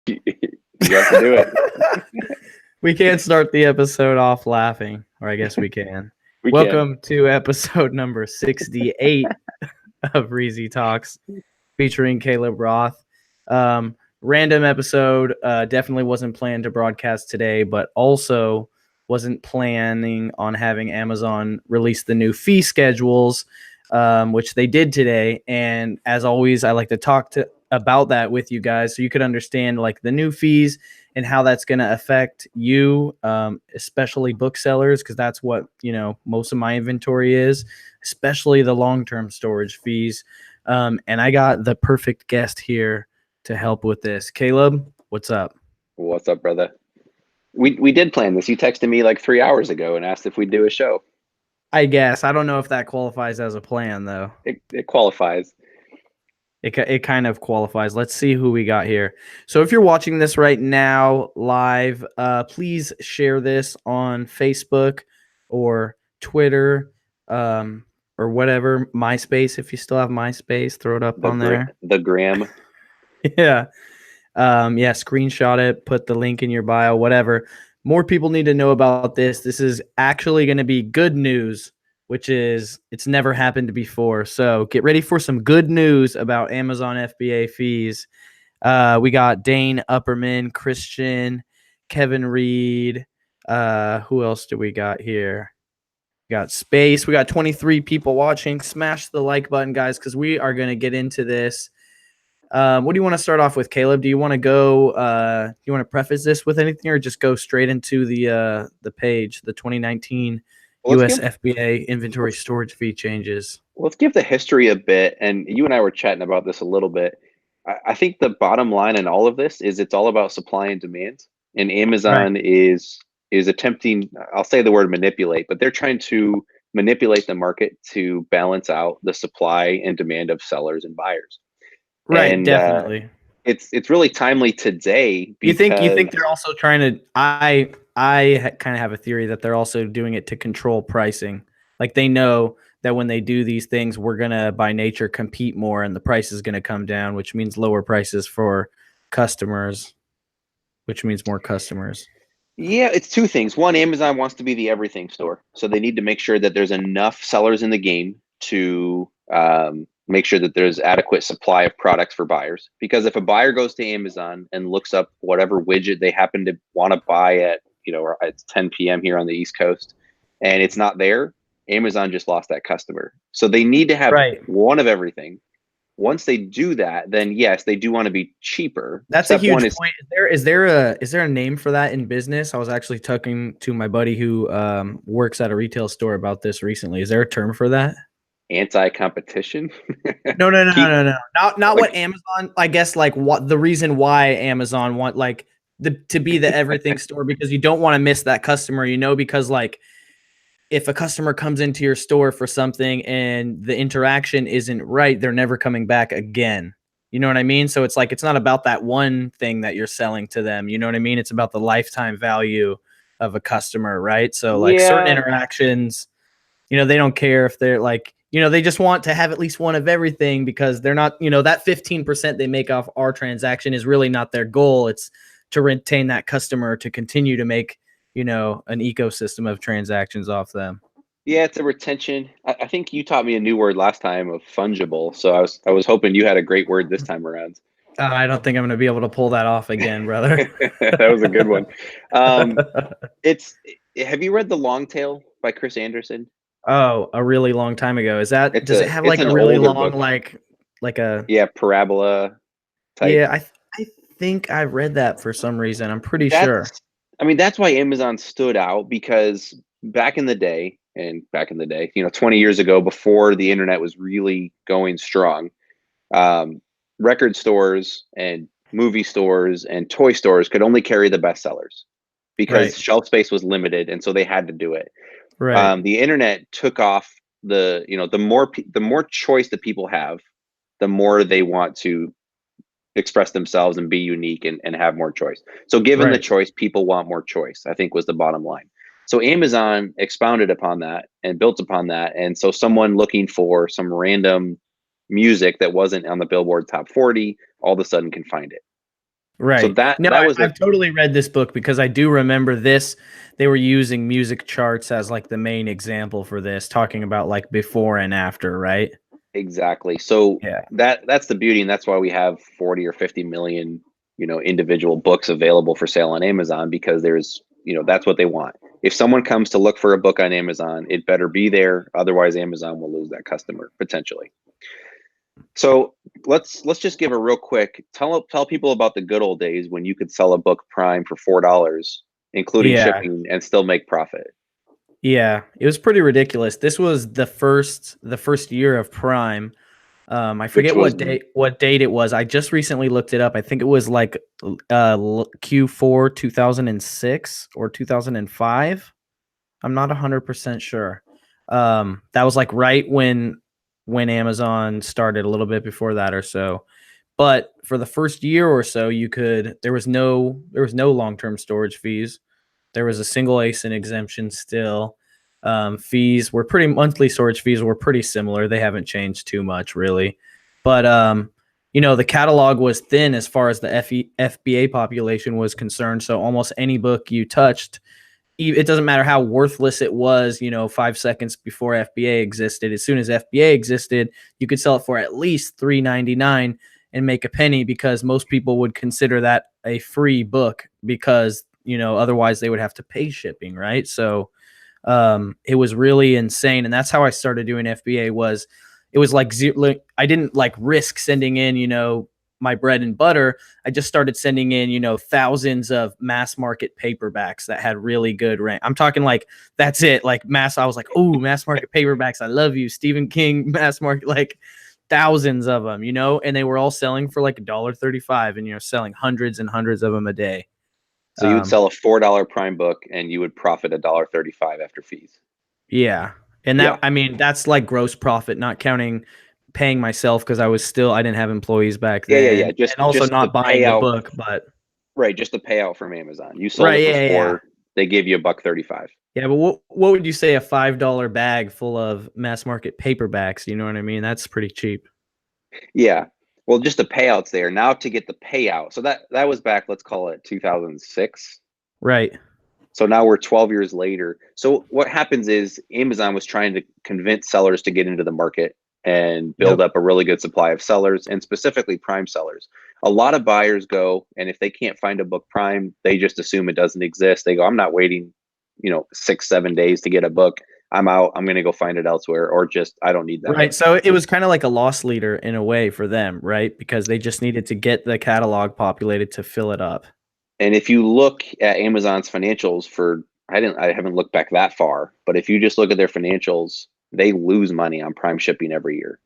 You have to do it. We can't start the episode off laughing, or I guess we can. Welcome to episode number 68 of Reezy Talks, featuring Caleb Roth. Random episode, definitely wasn't planned to broadcast today, but also wasn't planning on having Amazon release the new fee schedules, which they did today. And as always, I like to talk about that with you guys so you could understand like the new fees and how that's going to affect you, especially booksellers, because that's what, most of my inventory is, especially the long-term storage fees. And I got the perfect guest here to help with this. Caleb, what's up? What's up, brother? We did plan this. You texted me like 3 hours ago and asked if we'd do a show. I guess. I don't know if that qualifies as a plan, though. It qualifies. It kind of qualifies. Let's see who we got here. So if you're watching this right now live, please share this on Facebook or Twitter, or whatever. MySpace, if you still have MySpace, throw it up on there. The gram. Yeah. Screenshot it, put the link in your bio, whatever. More people need to know about this. This is actually going to be good news, which is it's never happened before. So get ready for some good news about Amazon FBA fees. We got Dane Upperman, Christian, Kevin Reed. Who else do we got here? We got Space. We got 23 people watching. Smash the like button, guys, because we are going to get into this. What do you want to start off with, Caleb? Do you want to go? Do you want to preface this with anything, or just go straight into the page, the 2019 U.S. FBA inventory storage fee changes? Let's give the history a bit, and you and I were chatting about this a little bit. I think the bottom line in all of this is it's all about supply and demand, and Amazon is attempting. I'll say the word manipulate, but they're trying to manipulate the market to balance out the supply and demand of sellers and buyers. Right, and, definitely. It's really timely today. You think they're also trying to? I kind of have a theory that they're also doing it to control pricing. Like they know that when they do these things, we're gonna by nature compete more, and the price is gonna come down, which means lower prices for customers, which means more customers. Yeah, it's two things. One, Amazon wants to be the everything store, so they need to make sure that there's enough sellers in the game to make sure that there's adequate supply of products for buyers. Because if a buyer goes to Amazon and looks up whatever widget they happen to want to buy at, it's 10 p.m. here on the East Coast, and it's not there, Amazon just lost that customer. So they need to have one of everything. Once they do that, then yes, they do want to be cheaper. That's a huge point. Is there a name for that in business? I was actually talking to my buddy who works at a retail store about this recently. Is there a term for that? Anti-competition? No. Not like, what Amazon, I guess, like what the reason why Amazon want like to be the everything store, because you don't want to miss that customer, because like if a customer comes into your store for something and the interaction isn't right, they're never coming back again. You know what I mean? So it's like, it's not about that one thing that you're selling to them. You know what I mean? It's about the lifetime value of a customer, right? So like certain interactions, they don't care if they're like, they just want to have at least one of everything, because they're not, that 15% they make off our transaction is really not their goal. It's to retain that customer, to continue to make, an ecosystem of transactions off them. Yeah, it's a retention. I think you taught me a new word last time of fungible. So I was hoping you had a great word this time around. I don't think I'm going to be able to pull that off again, brother. That was a good one. Have you read The Long Tail by Chris Anderson? Oh, a really long time ago. Does it have like a really long, book. like a parabola type? Yeah, I think I read that for some reason. I'm pretty sure. I mean, that's why Amazon stood out, because back in the day, 20 years ago, before the internet was really going strong, record stores and movie stores and toy stores could only carry the bestsellers because shelf space was limited, and so they had to do it. Right. The internet took off. The more choice that people have, the more they want to express themselves and be unique and have more choice. So given the choice, people want more choice, I think was the bottom line. So Amazon expounded upon that and built upon that. And so someone looking for some random music that wasn't on the Billboard Top 40 all of a sudden can find it. So Right. No, that was a I've totally read this book because I do remember this. They were using music charts as like the main example for this, talking about like before and after, right? exactly. So Yeah. that's the beauty, and that's why we have 40 or 50 million, individual books available for sale on Amazon, because there's, that's what they want. If someone comes to look for a book on Amazon, it better be there. Otherwise, Amazon will lose that customer potentially. So let's just give a real quick tell people about the good old days when you could sell a book Prime for $4, including Yeah. shipping, and still make profit. Yeah. It was pretty ridiculous. This was the first year of Prime. I Which forget was what date it was. I just recently looked it up. I think it was like Q4 2006 or 2005. I'm not 100% sure. That was like right when Amazon started, a little bit before that or so. But for the first year or so, there was no long-term storage fees. There was a single ASIN exemption still. Monthly storage fees were pretty similar. They haven't changed too much really. But the catalog was thin as far as the FBA population was concerned. So almost any book you touched, it doesn't matter how worthless it was, 5 seconds before FBA existed. As soon as FBA existed, you could sell it for at least $3.99 and make a penny, because most people would consider that a free book, because otherwise they would have to pay shipping, right? So it was really insane, and that's how I started doing FBA. It was like I didn't like risk sending in my bread and butter. I just started sending in thousands of mass market paperbacks that had really good rank. I'm talking like that's it, like I was like, oh, mass market paperbacks, I love you, Stephen King mass market, like thousands of them, and they were all selling for like $1.35, and selling hundreds and hundreds of them a day. So you would sell a $4 Prime book and you would profit $1.35 after fees. Yeah. And Yeah. I mean, that's like gross profit, not counting paying myself, because I didn't have employees back Yeah. then, Just and also just the not buying the payout, book. But right? Just the payout from Amazon. You sold right, it for yeah. four, they give you $1.35. Yeah, but what would you say a $5 bag full of mass market paperbacks? You know what I mean? That's pretty cheap. Yeah. Well, just the payouts there. Now to get the payout. So that was back, let's call it 2006. Right. So now we're 12 years later. So what happens is Amazon was trying to convince sellers to get into the market and build Yep. up a really good supply of sellers, and specifically Prime sellers. A lot of buyers go, and if they can't find a book Prime, they just assume it doesn't exist. They go, I'm not waiting, 6-7 days to get a book. I'm out. I'm going to go find it elsewhere, or just, I don't need that Right. book. So it was kind of like a loss leader in a way for them, right? Because they just needed to get the catalog populated to fill it up. And if you look at Amazon's financials I haven't looked back that far, but if you just look at their financials, they lose money on Prime shipping every year,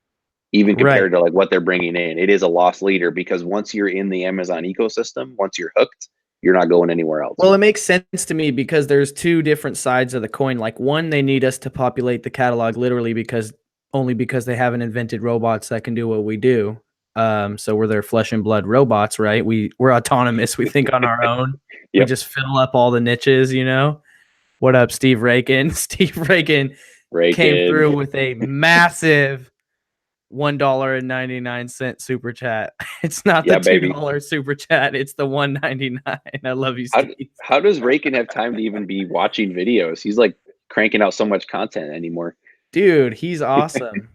even Right. compared to like what they're bringing in. It is a loss leader, because once you're in the Amazon ecosystem, once you're hooked, you're not going anywhere else. Well, it makes sense to me because there's two different sides of the coin. Like, one, they need us to populate the catalog literally because they haven't invented robots that can do what we do. So we're their flesh and blood robots, right? We're autonomous. We think on our own. We Yep. just fill up all the niches, What up, Steve Rakin? Steve Rakin came Raking. through with a massive $1.99 super chat. It's not the Yeah, baby. $2 super chat. It's the $1.99. I love you, How, Steve. how does Raking have time to even be watching videos? He's like cranking out so much content anymore. Dude, he's awesome.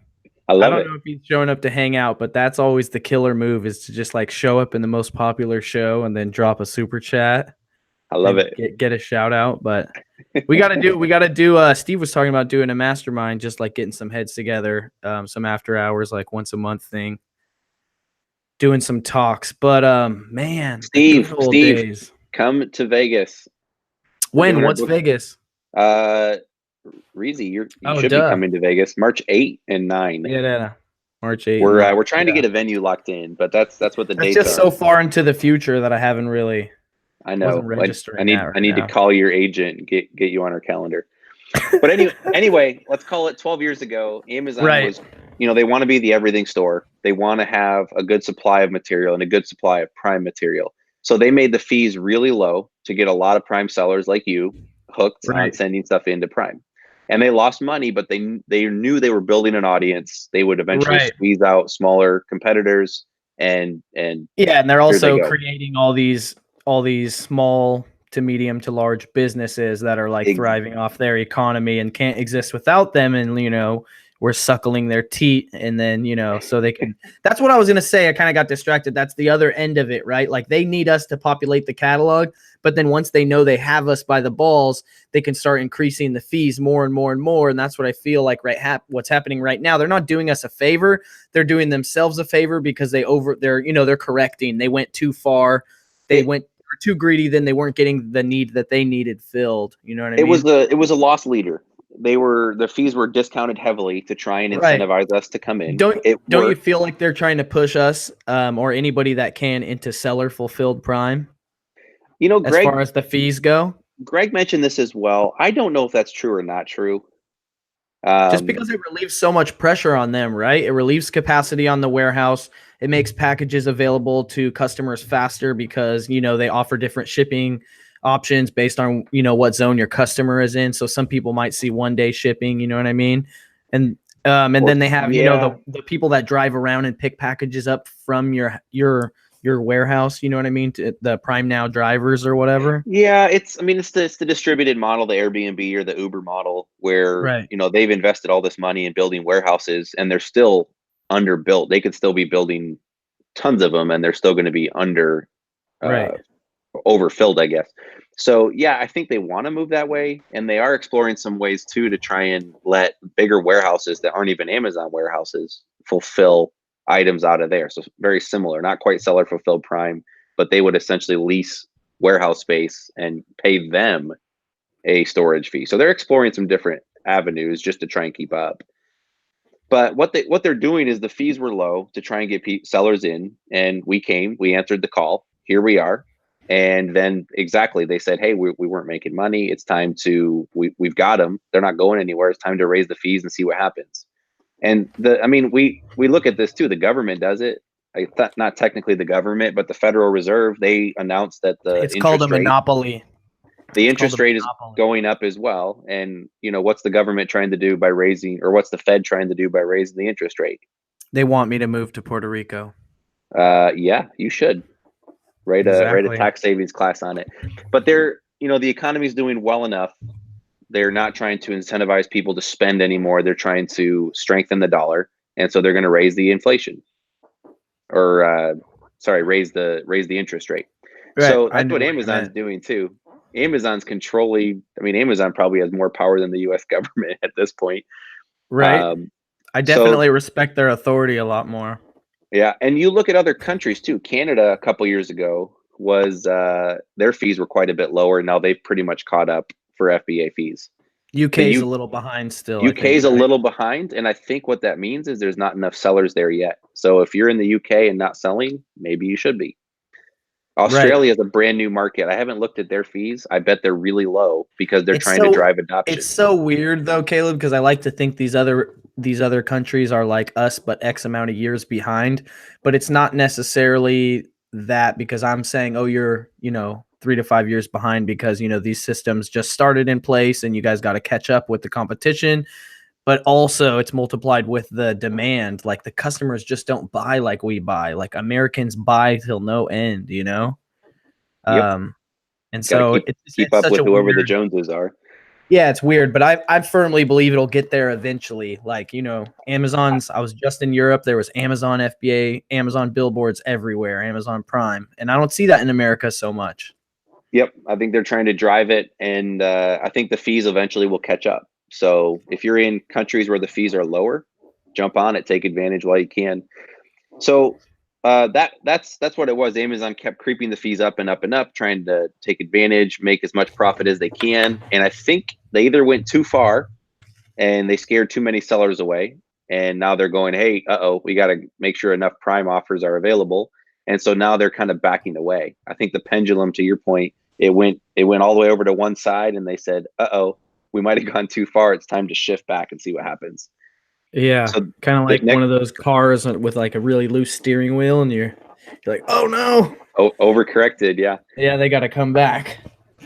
I I love don't it. know if he's showing up to hang out, but that's always the killer move, is to just like show up in the most popular show and then drop a super chat I love and it. get a shout out. But we gotta do Steve was talking about doing a mastermind, just like getting some heads together, some after hours, like once a month thing, doing some talks. But man, the good old Steve, days. come to Vegas. We're When? doing our What's book. Vegas? Reezy, you Oh, should be duh. coming to Vegas March 8 and 9. Yeah. March 8th and We're 9th. we're trying to Yeah. get a venue locked in, but that's what the That's dates just are. so far into the future that I haven't really I wasn't know. I registering that need I right need to now. call your agent and get you on our calendar. But anyway, let's call it 12 years ago. Amazon Right. was, they want to be the everything store. They want to have a good supply of material and a good supply of Prime material. So they made the fees really low to get a lot of Prime sellers like you hooked on Right. sending stuff into Prime. And they lost money, but they knew they were building an audience. They would eventually Right. squeeze out smaller competitors, and Yeah, and they're here they also go. creating all these small to medium to large businesses that are like thriving off their economy and can't exist without them. And, we're suckling their teat. And then, so they could, that's what I was going to say. I kind of got distracted. That's the other end of it, right? Like they need us to populate the catalog, but then once they know they have us by the balls, they can start increasing the fees more and more and more. And that's what I feel like what's happening right now. They're not doing us a favor. They're doing themselves a favor because they're correcting. They went too far. They were too greedy, then they weren't getting the need that they needed filled. You know what I mean? It was a loss leader. Their fees were discounted heavily to try and incentivize us to come in. Don't you feel like they're trying to push us or anybody that can into seller fulfilled prime? As far as the fees go? Greg mentioned this as well. I don't know if that's true or not true. Just because it relieves so much pressure on them, right? It relieves capacity on the warehouse. It makes packages available to customers faster because, they offer different shipping options based on, what zone your customer is in. So some people might see 1-day shipping, you know what I mean? And then they have, the people that drive around and pick packages up from your warehouse, you know what I mean? To the Prime Now drivers or whatever. Yeah, it's the distributed model, the Airbnb or the Uber model, where they've invested all this money in building warehouses and they're still underbuilt. They could still be building tons of them and they're still going to be overfilled, I guess. So yeah, I think they want to move that way, and they are exploring some ways too to try and let bigger warehouses that aren't even Amazon warehouses fulfill items out of there. So very similar, not quite seller fulfilled prime, but they would essentially lease warehouse space and pay them a storage fee. So they're exploring some different avenues just to try and keep up. But what they're doing is the fees were low to try and get sellers in, and we answered the call. Here we are. And then exactly, they said, hey, we weren't making money. It's time we've got them. They're not going anywhere. It's time to raise the fees and see what happens. And we look at this too. The government does it. Not technically the government, but the Federal Reserve, they announced that it's called a monopoly. The interest rate is going up as well. And what's the government trying to do by raising, or what's the Fed trying to do by raising the interest rate? They want me to move to Puerto Rico. Yeah, you should write a tax savings class on it. But the economy is doing well enough. They're not trying to incentivize people to spend anymore. They're trying to strengthen the dollar. And so they're going to raise the inflation or raise the interest rate. Right. So that's what Amazon's doing too. Amazon's controlling. Amazon probably has more power than the U.S. government at this point. Right. I definitely respect their authority a lot more. Yeah. And you look at other countries too. Canada a couple years ago was their fees were quite a bit lower. Now they've pretty much caught up for FBA fees. UK's a little behind still. UK's a little behind. And I think what that means is there's not enough sellers there yet. So if you're in the UK and not selling, maybe you should be. Australia is a brand new market. I haven't looked at their fees. I bet they're really low because they're trying to drive adoption. It's so weird though, Caleb, because I like to think these other countries are like us, but X amount of years behind. But it's not necessarily that, because I'm saying, oh, you're 3 to 5 years behind because these systems just started in place and you guys got to catch up with the competition. But also it's multiplied with the demand. Like the customers just don't buy like we buy. Like Americans buy till no end, Yep. And so it's keep up with whoever the Joneses are. Yeah, it's weird, but I firmly believe it'll get there eventually. Like, Amazon's, I was just in Europe. There was Amazon FBA, Amazon billboards everywhere, Amazon Prime. And I don't see that in America so much. Yep. I think they're trying to drive it. And I think the fees eventually will catch up. So if you're in countries where the fees are lower, jump on it, take advantage while you can. So that's what it was. Amazon kept creeping the fees up and up and up, trying to take advantage, make as much profit as they can. And I think they either went too far and they scared too many sellers away. And now they're going, hey, we got to make sure enough prime offers are available. And so now they're kind of backing away. I think the pendulum, to your point, it went all the way over to one side, and they said, we might have gone too far. It's time to shift back and see what happens. Yeah, so kind of like one of those cars with like a really loose steering wheel, and you're like, oh no, overcorrected. Yeah, they got to come back.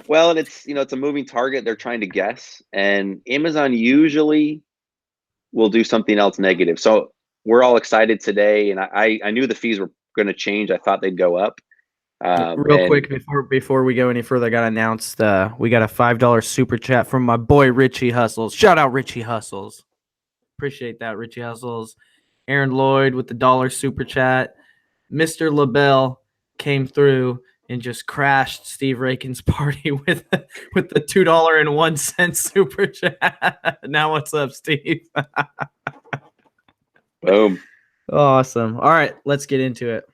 Well, and it's it's a moving target. They're trying to guess, and Amazon usually will do something else negative. So we're all excited today, and I knew the fees were going to change. I thought they'd go up. Real quick before we go any further, I got announced we got a $5 super chat from my boy Richie Hustles. Shout out Richie Hustles. Appreciate that, Richie Hustles. Aaron Lloyd with the dollar super chat. Mr. LaBelle came through and just crashed Steve Rakin's party with the $2.01 super chat. Now what's up, Steve? Boom. Awesome. All right, let's get into it.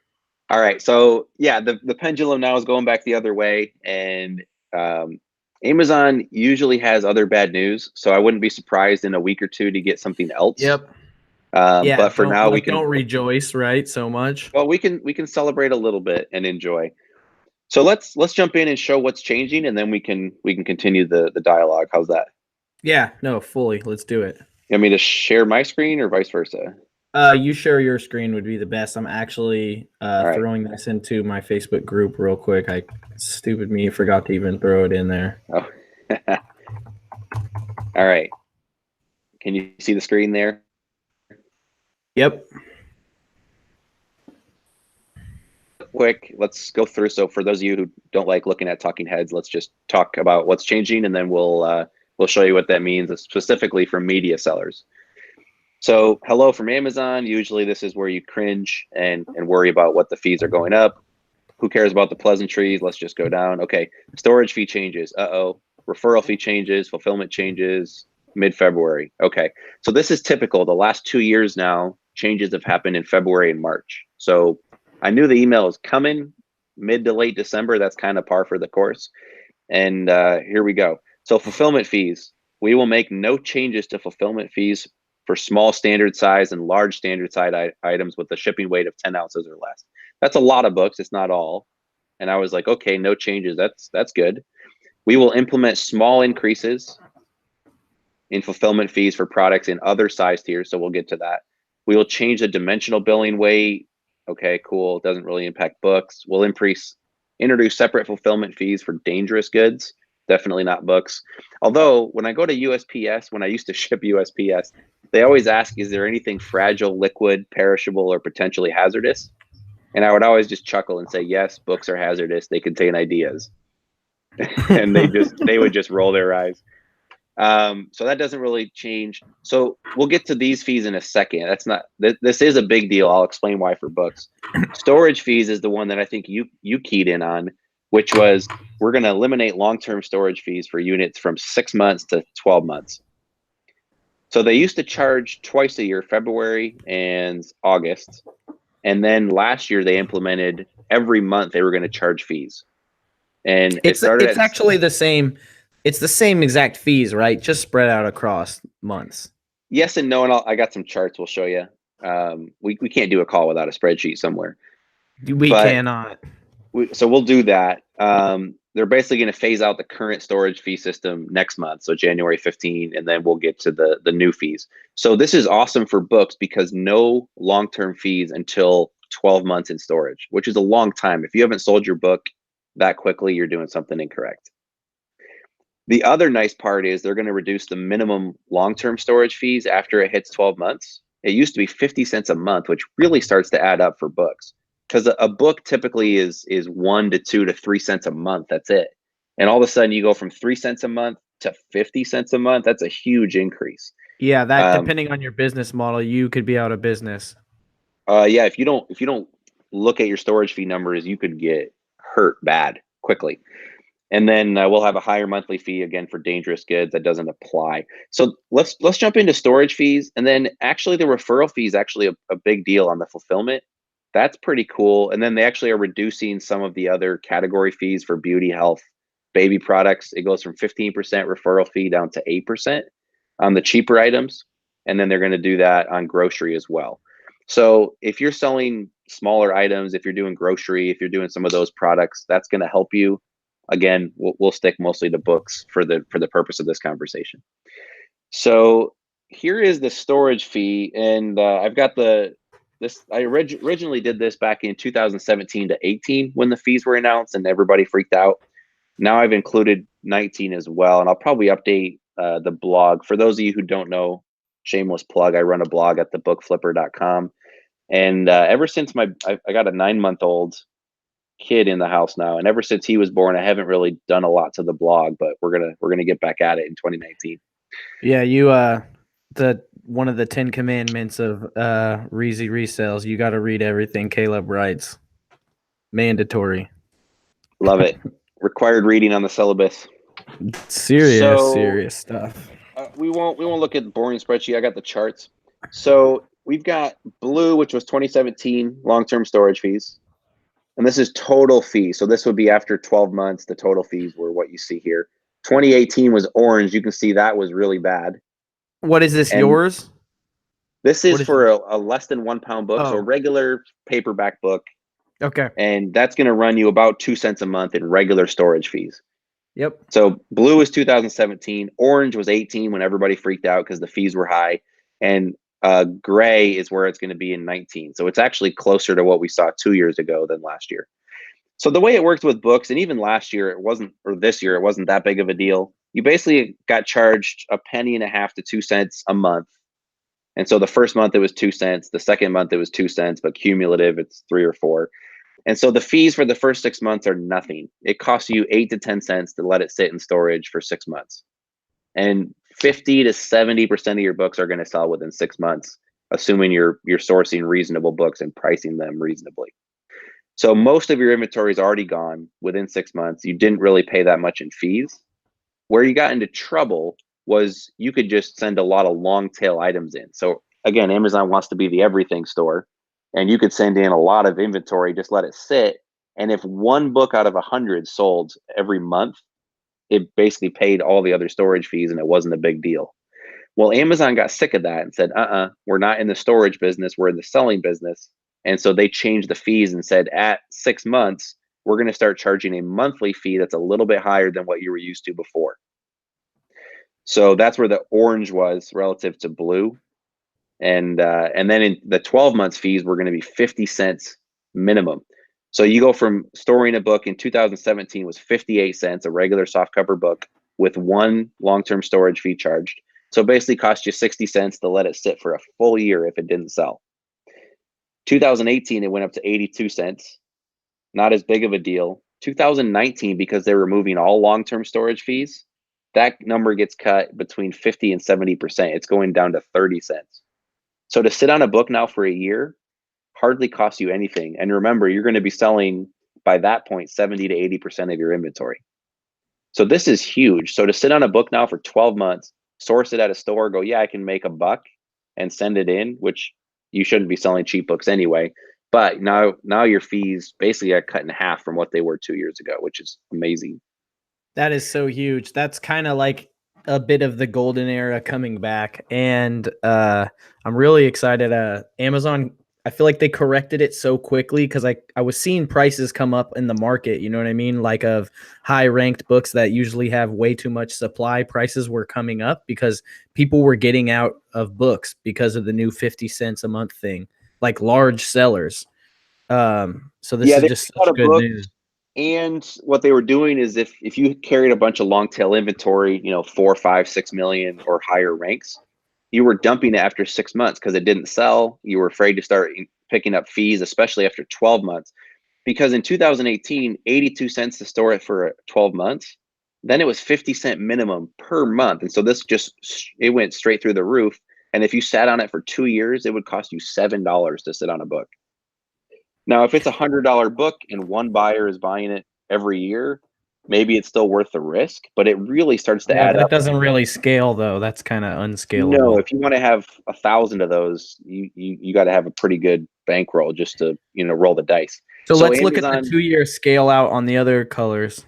All right. So yeah, the pendulum now is going back the other way, and Amazon usually has other bad news. So I wouldn't be surprised in a week or two to get something else. Yep. But for now, we don't rejoice, right? So much. Well, we can celebrate a little bit and enjoy. So let's jump in and show what's changing, and then we can continue the dialogue. How's that? Yeah. No, fully. Let's do it. You want me to share my screen or vice versa? You share your screen would be the best. I'm actually throwing this into my Facebook group real quick. Stupid me, forgot to even throw it in there. Oh. All right. Can you see the screen there? Yep. Quick, let's go through. So for those of you who don't like looking at talking heads, let's just talk about what's changing, and then we'll show you what that means specifically for media sellers. So hello from Amazon. Usually this is where you cringe and worry about what the fees are going up. Who cares about the pleasantries? Let's just go down. Okay, storage fee changes. Referral fee changes, fulfillment changes, mid-February. Okay, so this is typical. The last 2 years now, changes have happened in February and March. So I knew the email was coming mid to late December. That's kind of par for the course. And here we go. So fulfillment fees. We will make no changes to fulfillment fees for small standard size and large standard size items with a shipping weight of 10 ounces or less. That's a lot of books. It's not all. And I was like, okay, no changes. That's good. We will implement small increases in fulfillment fees for products in other size tiers. So we'll get to that. We will change the dimensional billing weight. Okay, cool. It doesn't really impact books. We'll introduce separate fulfillment fees for dangerous goods. Definitely not books. Although when I go to USPS, when I used to ship USPS, they always ask, is there anything fragile, liquid, perishable, or potentially hazardous? And I would always just chuckle and say, yes, books are hazardous. They contain ideas. And they would just roll their eyes. So that doesn't really change. So we'll get to these fees in a second. This is a big deal. I'll explain why for books. Storage fees is the one that I think you keyed in on, which was we're going to eliminate long-term storage fees for units from 6 months to 12 months. So they used to charge twice a year, February and August. And then last year they implemented every month they were going to charge fees. And it's actually the same. It's the same exact fees, right? Just spread out across months. Yes and no. And I got some charts we'll show you. We can't do a call without a spreadsheet somewhere. We cannot. So we'll do that. They're basically going to phase out the current storage fee system next month, so January 15, and then we'll get to the new fees. So this is awesome for books because no long-term fees until 12 months in storage, which is a long time. If you haven't sold your book that quickly, you're doing something incorrect. The other nice part is they're going to reduce the minimum long-term storage fees after it hits 12 months. It used to be 50 cents a month, which really starts to add up for books. Because a book typically is 1 to 2 to 3 cents a month. That's it. And all of a sudden you go from 3 cents a month to 50 cents a month. That's a huge increase. Yeah, that depending on your business model, you could be out of business. Yeah, if you don't look at your storage fee numbers, you could get hurt bad quickly. And then we'll have a higher monthly fee again for dangerous goods that doesn't apply. So let's jump into storage fees, and then actually the referral fee is actually a big deal on the fulfillment. That's pretty cool. And then they actually are reducing some of the other category fees for beauty, health, baby products. It goes from 15% referral fee down to 8% on the cheaper items. And then they're going to do that on grocery as well. So if you're selling smaller items, if you're doing grocery, if you're doing some of those products, that's going to help you. Again, we'll stick mostly to books for the purpose of this conversation. So here is the storage fee. And I've got I originally did this back in 2017 to 18 when the fees were announced and everybody freaked out. Now I've included 19 as well, and I'll probably update the blog. For those of you who don't know, shameless plug, I run a blog at thebookflipper.com. And ever since I got a 9-month-old kid in the house now, and ever since he was born, I haven't really done a lot to the blog, but we're gonna get back at it in 2019. Yeah, you the one of the 10 commandments of Reezy Resells, you got to read everything Caleb writes. Mandatory. Love it. Required reading on the syllabus. Serious stuff. We won't look at the boring spreadsheet. I got the charts. So we've got blue, which was 2017 long-term storage fees. And this is total fees. So this would be after 12 months. The total fees were what you see here. 2018 was orange. You can see that was really bad. What is this, And yours? this is for a less than 1 pound book. Oh. So a regular paperback book. Okay. And that's going to run you about 2 cents a month in regular storage fees. Yep. So blue is 2017. Orange was 18 when everybody freaked out because the fees were high. And gray is where it's going to be in 19. So it's actually closer to what we saw 2 years ago than last year. So the way it worked with books, and even last year, it wasn't, or this year, it wasn't that big of a deal. You basically got charged a penny and a half to 2 cents a month. And so the first month it was 2 cents. The second month it was 2 cents, but cumulative it's 3 or 4. And so the fees for the first 6 months are nothing. It costs you 8 to 10 cents to let it sit in storage for 6 months. And 50 to 70% of your books are going to sell within 6 months, assuming you're sourcing reasonable books and pricing them reasonably. So most of your inventory is already gone within 6 months. You didn't really pay that much in fees. Where you got into trouble was you could just send a lot of long tail items in. So again, Amazon wants to be the everything store, and you could send in a lot of inventory, just let it sit. And if one book out of 100 sold every month, it basically paid all the other storage fees and it wasn't a big deal. Well, Amazon got sick of that and said, we're not in the storage business, we're in the selling business. And so they changed the fees and said, at 6 months, we're going to start charging a monthly fee that's a little bit higher than what you were used to before. So that's where the orange was relative to blue. And then in the 12 months fees were going to be 50 cents minimum. So you go from storing a book in 2017 was 58 cents, a regular softcover book with one long-term storage fee charged. So it basically cost you 60 cents to let it sit for a full year if it didn't sell. 2018, it went up to 82 cents. Not as big of a deal. 2019, because they're removing all long-term storage fees, that number gets cut between 50 and 70%. It's going down to 30 cents. So to sit on a book now for a year hardly costs you anything. And remember, you're going to be selling by that point 70 to 80% of your inventory. So this is huge. So to sit on a book now for 12 months, source it at a store, go, yeah, I can make $1 and send it in, which you shouldn't be selling cheap books anyway. But now your fees basically got cut in half from what they were 2 years ago, which is amazing. That is so huge. That's kind of like a bit of the golden era coming back. And I'm really excited. Amazon, I feel like they corrected it so quickly because I was seeing prices come up in the market, you know what I mean? Like of high ranked books that usually have way too much supply, prices were coming up because people were getting out of books because of the new 50 cents a month thing, like large sellers. So this is just such good news. And what they were doing is if you carried a bunch of long tail inventory, 4, 5, 6 million or higher ranks, you were dumping it after 6 months because it didn't sell. You were afraid to start picking up fees, especially after 12 months. Because in 2018, 82 cents to store it for 12 months. Then it was 50 cent minimum per month. And so it went straight through the roof. And if you sat on it for 2 years, it would cost you $7 to sit on a book. Now, if it's $100 book and one buyer is buying it every year, maybe it's still worth the risk, but it really starts to add up. That doesn't really scale though. That's kind of unscalable. No, if you want to have 1,000 of those, you got to have a pretty good bankroll just to roll the dice. So let's look at the 2-year scale out on the other colors.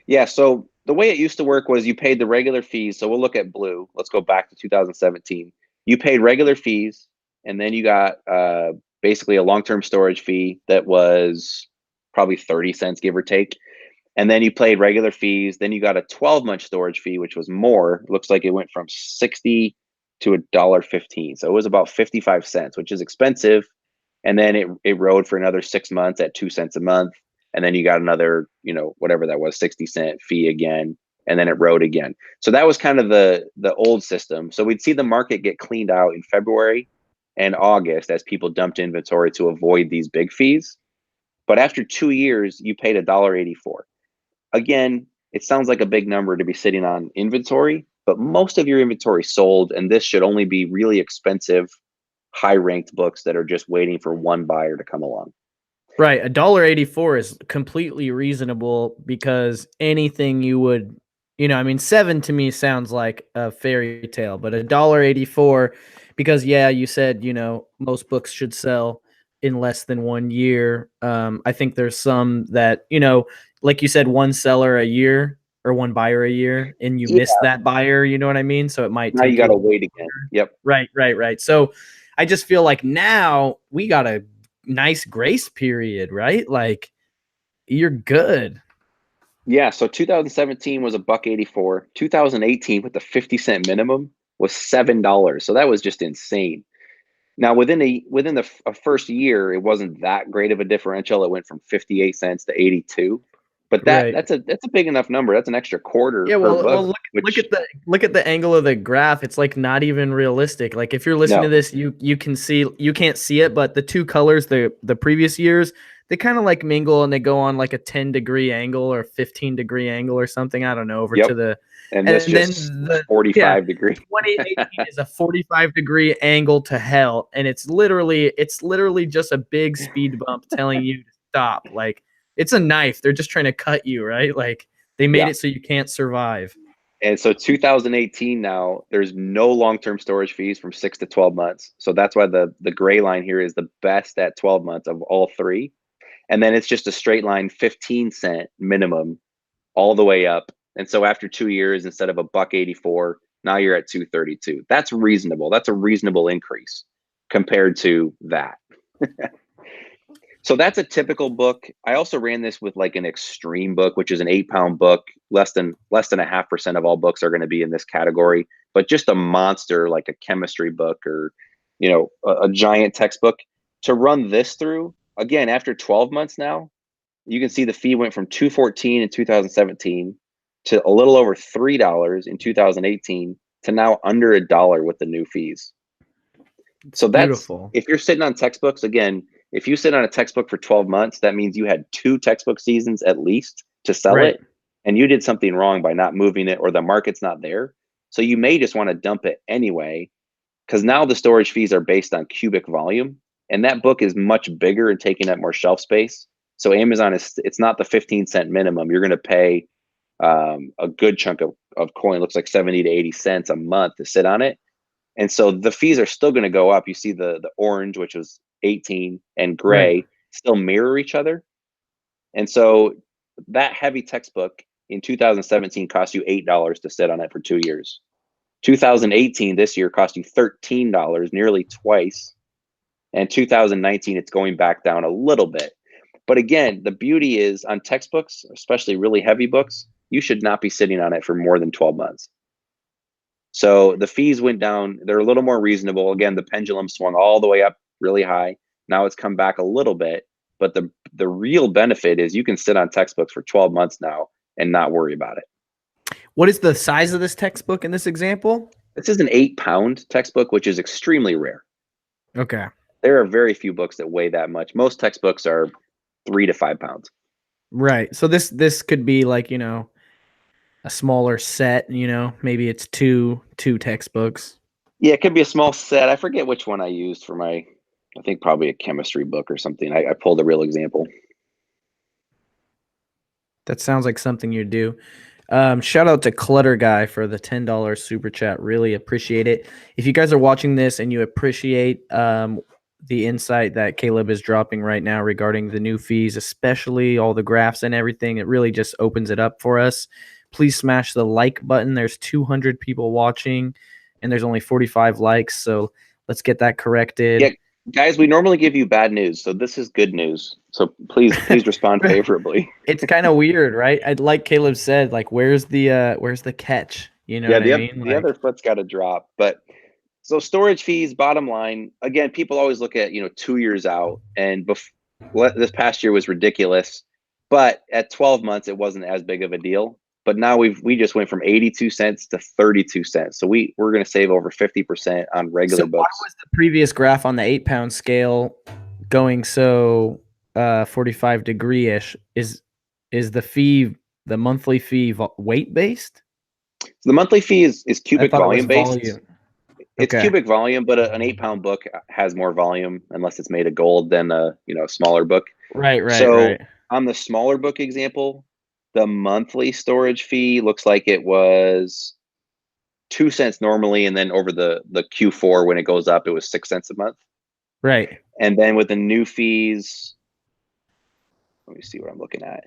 Yeah. So the way it used to work was you paid the regular fees. So we'll look at blue. Let's go back to 2017. You paid regular fees, and then you got basically a long-term storage fee that was probably 30 cents, give or take. And then you paid regular fees. Then you got a 12-month storage fee, which was more. It looks like it went from 60 to $1.15. So it was about 55 cents, which is expensive. And then it rode for another 6 months at 2 cents a month. And then you got another, whatever that was, 60-cent fee again. And then it rode again. So that was kind of the old system. So we'd see the market get cleaned out in February. and August as people dumped inventory to avoid these big fees. But after 2 years, you paid $1.84. Again, it sounds like a big number to be sitting on inventory, but most of your inventory sold, and this should only be really expensive, high-ranked books that are just waiting for one buyer to come along. Right. $1.84 is completely reasonable because anything you would, I mean, 7 to me sounds like a fairy tale, but $1.84 because you said, most books should sell in less than 1 year. I think there's some that, like you said, one seller a year or one buyer a year, and you Yeah. miss that buyer, you know what I mean? So it might Now take you got to wait again. Yep. Right. So I just feel like now we got a nice grace period, right? Like you're good. Yeah, so 2017 was $1.84. 2018 with the 50-cent minimum was $7. So that was just insane. Now within the first year, it wasn't that great of a differential. It went from 58 cents to 82. But Right. that's a big enough number. That's an extra quarter Yeah, per well, book, look which at the angle of the graph. It's like not even realistic. Like if you're listening to no. this, you can't see it, but the two colors, the previous years, they kind of like mingle and they go on like a 10-degree angle or 15-degree angle or something. I don't know, over to Yep. the And this and then just the 45 degree. 2018 is a 45-degree angle to hell, and it's literally just a big speed bump telling you to stop. Like it's a knife. They're just trying to cut you, right? Like they made Yeah. it so you can't survive. And so 2018 now, there's no long-term storage fees from 6 to 12 months. So that's why the gray line here is the best at 12 months of all three. And then it's just a straight line 15-cent minimum all the way up. And so after 2 years, instead of $1.84, now you're at 2.32. That's reasonable. That's a reasonable increase compared to that. So that's a typical book. I also ran this with like an extreme book, which is an 8-pound book. Less than a 0.5% of all books are going to be in this category, but just a monster like a chemistry book or, a giant textbook. To run this through again after 12 months now, you can see the fee went from 2.14 in 2017 to a little over $3 in 2018 to now under $1 with the new fees. It's So that's beautiful. if you're sitting on textbooks again. If you sit on a textbook for 12 months, that means you had 2 textbook seasons at least to sell Right. it, and you did something wrong by not moving it, or the market's not there. So you may just want to dump it anyway, because now the storage fees are based on cubic volume, and that book is much bigger and taking up more shelf space. So Amazon it's not the 15-cent minimum. You're going to pay a good chunk of coin, looks like 70 to 80 cents a month to sit on it. And so the fees are still going to go up. You see the orange, which was 18, and Right. gray still mirror each other. And so that heavy textbook in 2017 cost you $8 to sit on it for 2 years. 2018, this year, cost you $13, nearly twice. And 2019, it's going back down a little bit. But again, the beauty is on textbooks, especially really heavy books, you should not be sitting on it for more than 12 months. So the fees went down. They're a little more reasonable. Again, the pendulum swung all the way up really high. Now it's come back a little bit. But the real benefit is you can sit on textbooks for 12 months now and not worry about it. What is the size of this textbook in this example? This is an 8-pound textbook, which is extremely rare. Okay. There are very few books that weigh that much. Most textbooks are 3 to 5 pounds. Right. So this could be like, a smaller set, maybe it's two textbooks. Yeah, it could be a small set. I forget which one I used for I think probably a chemistry book or something. I pulled a real example. That sounds like something you do. Shout out to Clutter Guy for the $10 super chat. Really appreciate it. If you guys are watching this and you appreciate the insight that Caleb is dropping right now regarding the new fees, especially all the graphs and everything, it really just opens it up for us. Please smash the like button. There's 200 people watching and there's only 45 likes. So let's get that corrected. Yeah, guys, we normally give you bad news, so this is good news. So please respond favorably. It's kind of weird, right? I'd like Caleb said, like, where's the catch? You know what I mean? The other foot's got to drop. But so storage fees, bottom line, again, people always look at 2 years out, and this past year was ridiculous. But at 12 months, it wasn't as big of a deal. but now we just went from 82 cents to 32 cents. So we're going to save over 50% on regular So why books. was the previous graph on the 8-pound scale going so 45 degree ish? Is the monthly fee weight based? So the monthly fee is I cubic thought it was volume based. volume. It's Okay. cubic volume, but an 8-pound book has more volume unless it's made of gold than a smaller book. Right. So on the smaller book example, the monthly storage fee looks like it was 2 cents normally, and then over the Q4 when it goes up, it was 6 cents a month. Right. And then with the new fees, let me see what I'm looking at.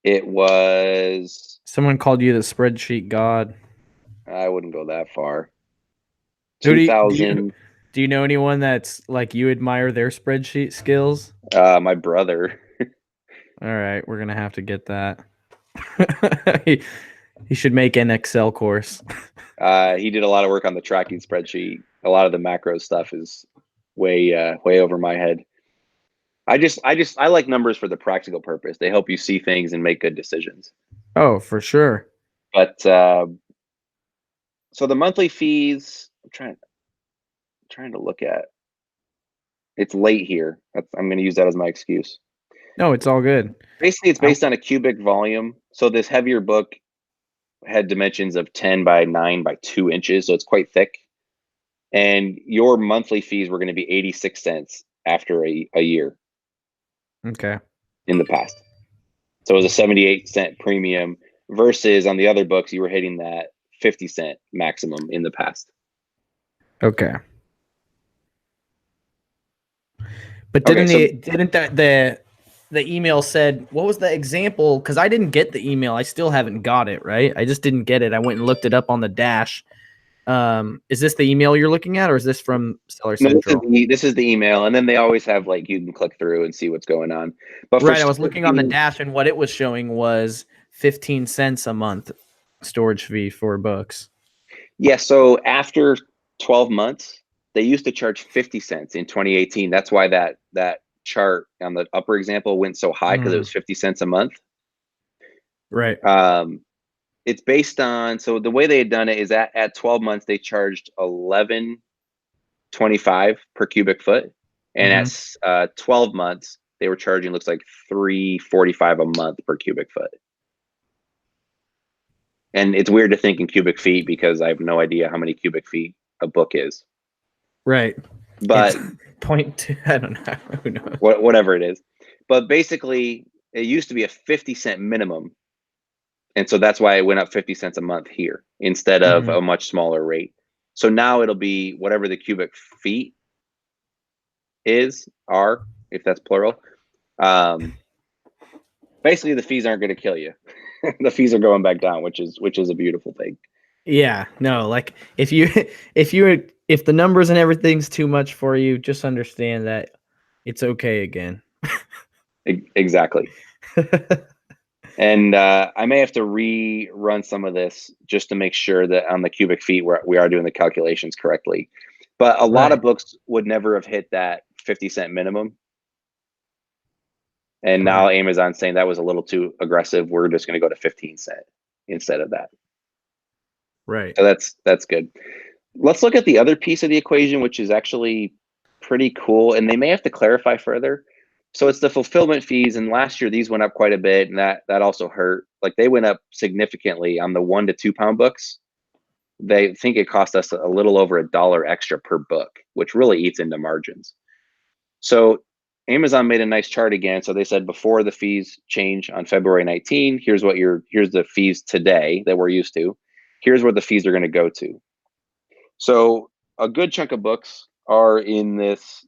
It was, Someone called you the spreadsheet god. I wouldn't go that far. Who 2000. do you know anyone that's like you admire their spreadsheet skills? My brother. All right, we're gonna have to get that. he should make an Excel course. He did a lot of work on the tracking spreadsheet. A lot of the macro stuff is way over my head. I like numbers for the practical purpose. They help you see things and make good decisions. Oh, for sure. But so the monthly fees, I'm trying to look at. It's late here. I'm going to use that as my excuse. No, it's all good. Basically, it's based on a cubic volume. So this heavier book had dimensions of 10 by 9 by 2 inches, so it's quite thick. And your monthly fees were going to be 86 cents after a year. Okay. In the past. So it was a 78-cent premium versus on the other books, you were hitting that 50-cent maximum in the past. Okay. But didn't the email said, what was the example? Because I didn't get the email. I still haven't got it, right? I just didn't get it. I went and looked it up on the dash. Is this the email you're looking at, or is this from Seller Central? No, this is the email, and then they always have like you can click through and see what's going on. But right, I was looking on the dash, and what it was showing was 15 cents a month storage fee for books. Yeah, so after 12 months, they used to charge 50 cents in 2018. That's why that chart on the upper example went so high, because it was 50 cents a month. Right. It's based on, so the way they had done it is at 12 months they charged 11.25 per cubic foot, and at 12 months they were charging, looks like $3.45 a month per cubic foot. And it's weird to think in cubic feet because I have no idea how many cubic feet a book is. Right. But it's 0.2, I don't know. Who knows? Whatever it is. But basically, it used to be a 50-cent minimum. And so that's why it went up 50 cents a month here instead of a much smaller rate. So now it'll be whatever the cubic feet are, if that's plural. Basically, the fees aren't going to kill you. The fees are going back down, which is a beautiful thing. Yeah, no, like if the numbers and everything's too much for you, just understand that it's okay again. Exactly. And I may have to rerun some of this just to make sure that on the cubic feet we are doing the calculations correctly. But a lot of books would never have hit that 50-cent minimum. And now Amazon's saying that was a little too aggressive. We're just going to go to 15 cent instead of that. Right. So that's good. Let's look at the other piece of the equation, which is actually pretty cool. And they may have to clarify further. So it's the fulfillment fees, and last year these went up quite a bit, and that also hurt. Like they went up significantly on the 1 to 2 pound books. They think it cost us a little over $1 extra per book, which really eats into margins. So Amazon made a nice chart again. So they said before the fees change on February 19, here's the fees today that we're used to. Here's where the fees are going to go to. So a good chunk of books are in this.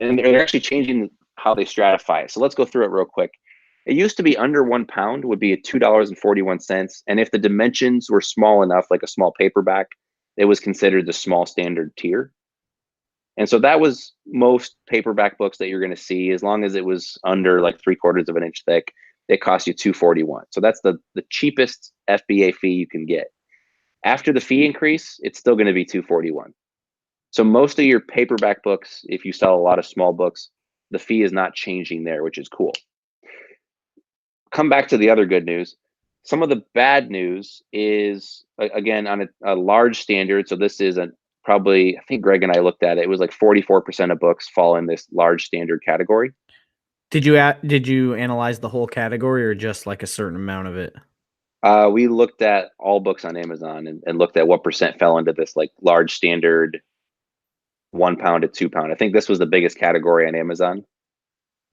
And they're actually changing how they stratify it. So let's go through it real quick. It used to be under 1 pound would be at $2.41. And if the dimensions were small enough, like a small paperback, it was considered the small standard tier. And so that was most paperback books that you're going to see. As long as it was under like 3/4 of an inch thick, it cost you $2.41. So that's the cheapest FBA fee you can get. After the fee increase, it's still going to be $2.41. So most of your paperback books, if you sell a lot of small books, the fee is not changing there, which is cool. come back to the other good news. Some of the bad news is, again, on a large standard. So this is probably, I think Greg and I looked at it. It was like 44% of books fall in this large standard category. Did you analyze the whole category or just like a certain amount of it? We looked at all books on Amazon and looked at what percent fell into this like large standard 1 pound to 2 pound. I think this was the biggest category on Amazon.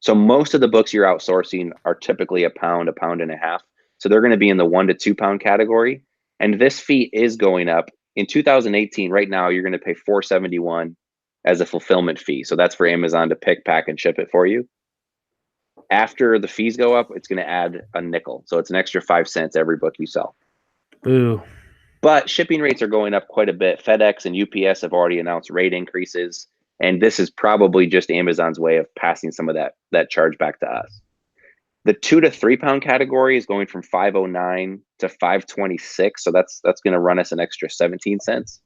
So most of the books you're outsourcing are typically a pound and a half. So they're going to be in the 1 to 2 pound category. And this fee is going up. In 2018, right now, you're going to pay $471 as a fulfillment fee. So that's for Amazon to pick, pack, and ship it for you. After the fees go up, it's going to add a nickel. So it's an extra 5 cents every book you sell. Ooh. But shipping rates are going up quite a bit. FedEx and UPS have already announced rate increases. And this is probably just Amazon's way of passing some of that charge back to us. The 2 to 3 pound category is going from 509 to 526. So that's going to run us an extra 17 cents.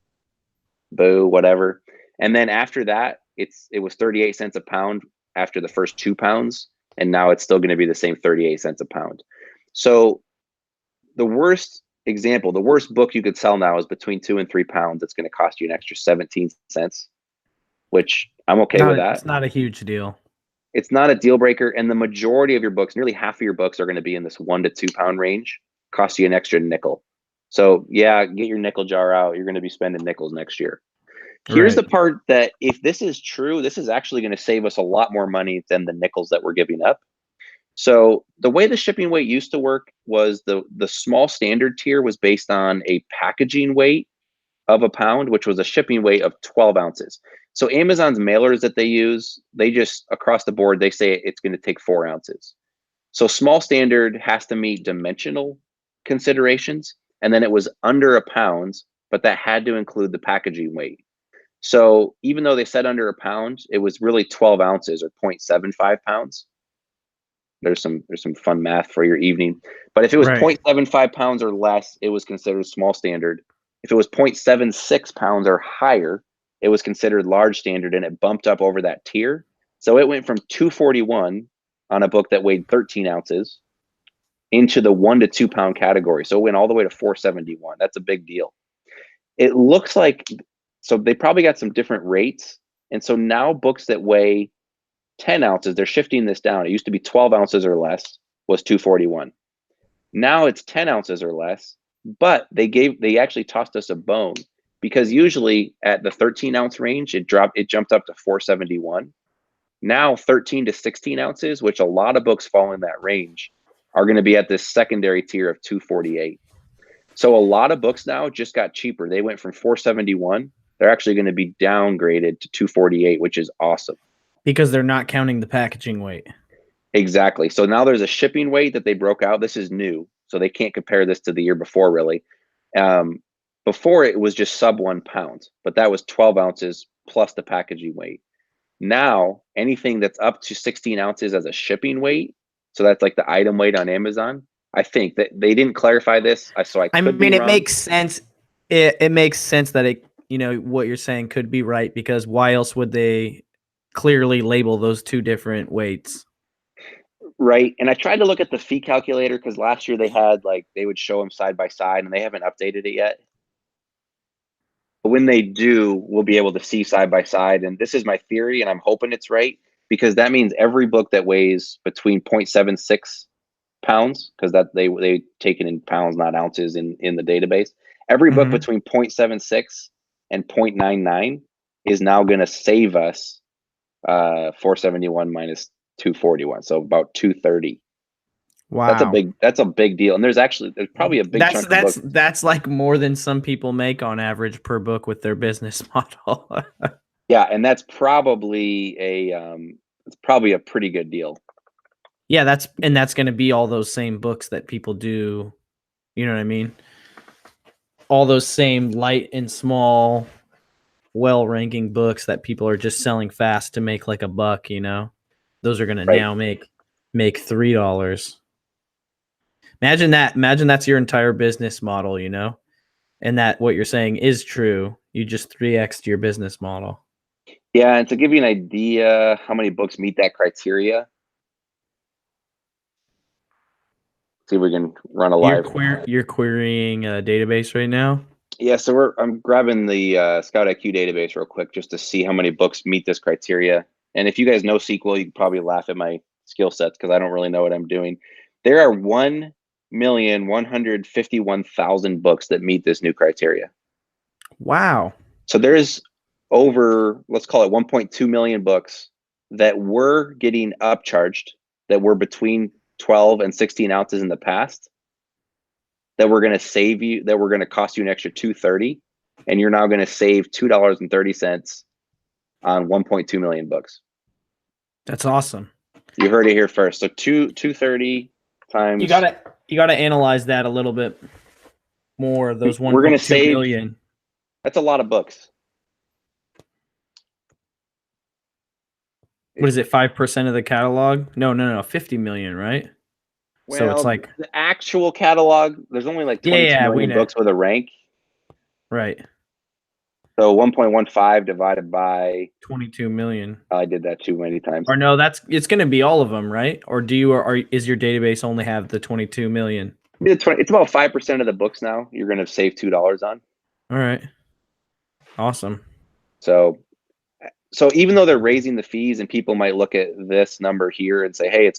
Boo, whatever. And then after that, it was 38 cents a pound after the first 2 pounds. And now it's still going to be the same 38 cents a pound. So the worst book you could sell now is between 2 and 3 pounds. It's going to cost you an extra 17 cents, which I'm okay with that. It's not a huge deal. It's not a deal breaker. And the majority of your books, nearly half of your books, are going to be in this 1 to 2 pound range, cost you an extra nickel. So yeah, get your nickel jar out. You're going to be spending nickels next year. Here's the part that if this is true, this is actually going to save us a lot more money than the nickels that we're giving up. So the way the shipping weight used to work was the small standard tier was based on a packaging weight of a pound, which was a shipping weight of 12 ounces. So Amazon's mailers that they use, they just across the board, they say it's going to take 4 ounces. So small standard has to meet dimensional considerations. And then it was under a pound, but that had to include the packaging weight. So even though they said under a pound, it was really 12 ounces or 0.75 pounds. There's some fun math for your evening. But if it was 0.75 pounds or less, it was considered small standard. If it was 0.76 pounds or higher, it was considered large standard, and it bumped up over that tier. So it went from $241 on a book that weighed 13 ounces into the 1 to 2 pound category. So it went all the way to $471. That's a big deal. It looks like, so they probably got some different rates. And so now books that weigh 10 ounces, they're shifting this down. It used to be 12 ounces or less was $241. Now it's 10 ounces or less, but they actually tossed us a bone, because usually at the 13 ounce range, it jumped up to $471. Now 13 to 16 ounces, which a lot of books fall in that range, are going to be at this secondary tier of $248. So a lot of books now just got cheaper. They went from $471. They're actually going to be downgraded to $248, which is awesome. Because they're not counting the packaging weight. Exactly. So now there's a shipping weight that they broke out. This is new, so they can't compare this to the year before, really. Before it was just sub 1 pound, but that was 12 ounces plus the packaging weight. Now anything that's up to 16 ounces as a shipping weight, so that's like the item weight on Amazon. I think that they didn't clarify this, so I could be wrong. It makes sense. It makes sense that it, what you're saying could be right, because why else would they clearly label those two different weights? Right. And I tried to look at the fee calculator, because last year they would show them side by side, and they haven't updated it yet. But when they do, we'll be able to see side by side. And this is my theory, and I'm hoping it's right, because that means every book that weighs between 0.76 pounds, because that they take it in pounds, not ounces in the database. Every book between 0.76 and 0.99 is now going to save us 471 minus 241, so about 230. Wow, that's a big deal. And there's probably a big chunk of books. That's like more than some people make on average per book with their business model. Yeah, and that's probably a pretty good deal. Yeah, that's going to be all those same books that people do. You know what I mean? All those same light and small, well-ranking books that people are just selling fast to make like $1. Those are going to now make $3. Imagine that's your entire business model, and that what you're saying is true. You just 3x'd your business model. Yeah, and to give you an idea how many books meet that criteria, See if we can run a live. You're querying a database right now? Yeah, so I'm grabbing the Scout IQ database real quick just to see how many books meet this criteria. And if you guys know SQL, you can probably laugh at my skill sets because I don't really know what I'm doing. There are 1,151,000 books that meet this new criteria. Wow. So there's over, let's call it 1.2 million books that were getting upcharged, that were between 12 and 16 ounces in the past, that we're going to save you, that we're going to cost you an extra $2.30, and you're now going to save $2.30 on 1.2 million books. That's awesome. You heard it here first. So $2.30 times. You gotta analyze that a little bit more. Those 1.2 million. That's a lot of books. What is it? 5% of the catalog? No. 50 million, right? Well, so it's like the actual catalog. There's only like 22 million books with a rank. Right. So 1.15 divided by 22 million. I did that too many times. Or no, it's going to be all of them, right? Or is your database only have the 22 million? It's about 5% of the books now. You're going to save $2 on. All right. Awesome. So even though they're raising the fees, and people might look at this number here and say, "Hey, it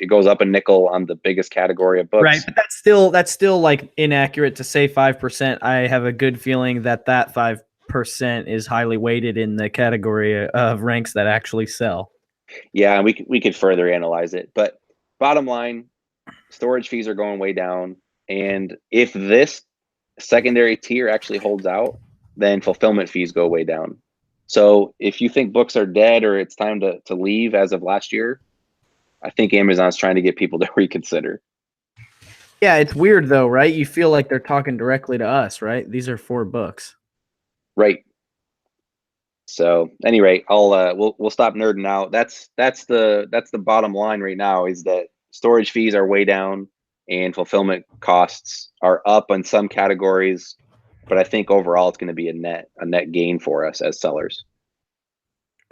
goes up a nickel on the biggest category of books." Right, but that's still like inaccurate to say 5%. I have a good feeling that 5% is highly weighted in the category of ranks that actually sell. Yeah, and we could further analyze it, but bottom line, storage fees are going way down, and if this secondary tier actually holds out, then fulfillment fees go way down. So if you think books are dead or it's time to leave as of last year, I think Amazon's trying to get people to reconsider. Yeah, it's weird though, right? You feel like they're talking directly to us, right? These are 4 books. Right. So, at any rate, we'll stop nerding out. That's the bottom line right now, is that storage fees are way down and fulfillment costs are up in some categories, but I think overall it's going to be a net gain for us as sellers.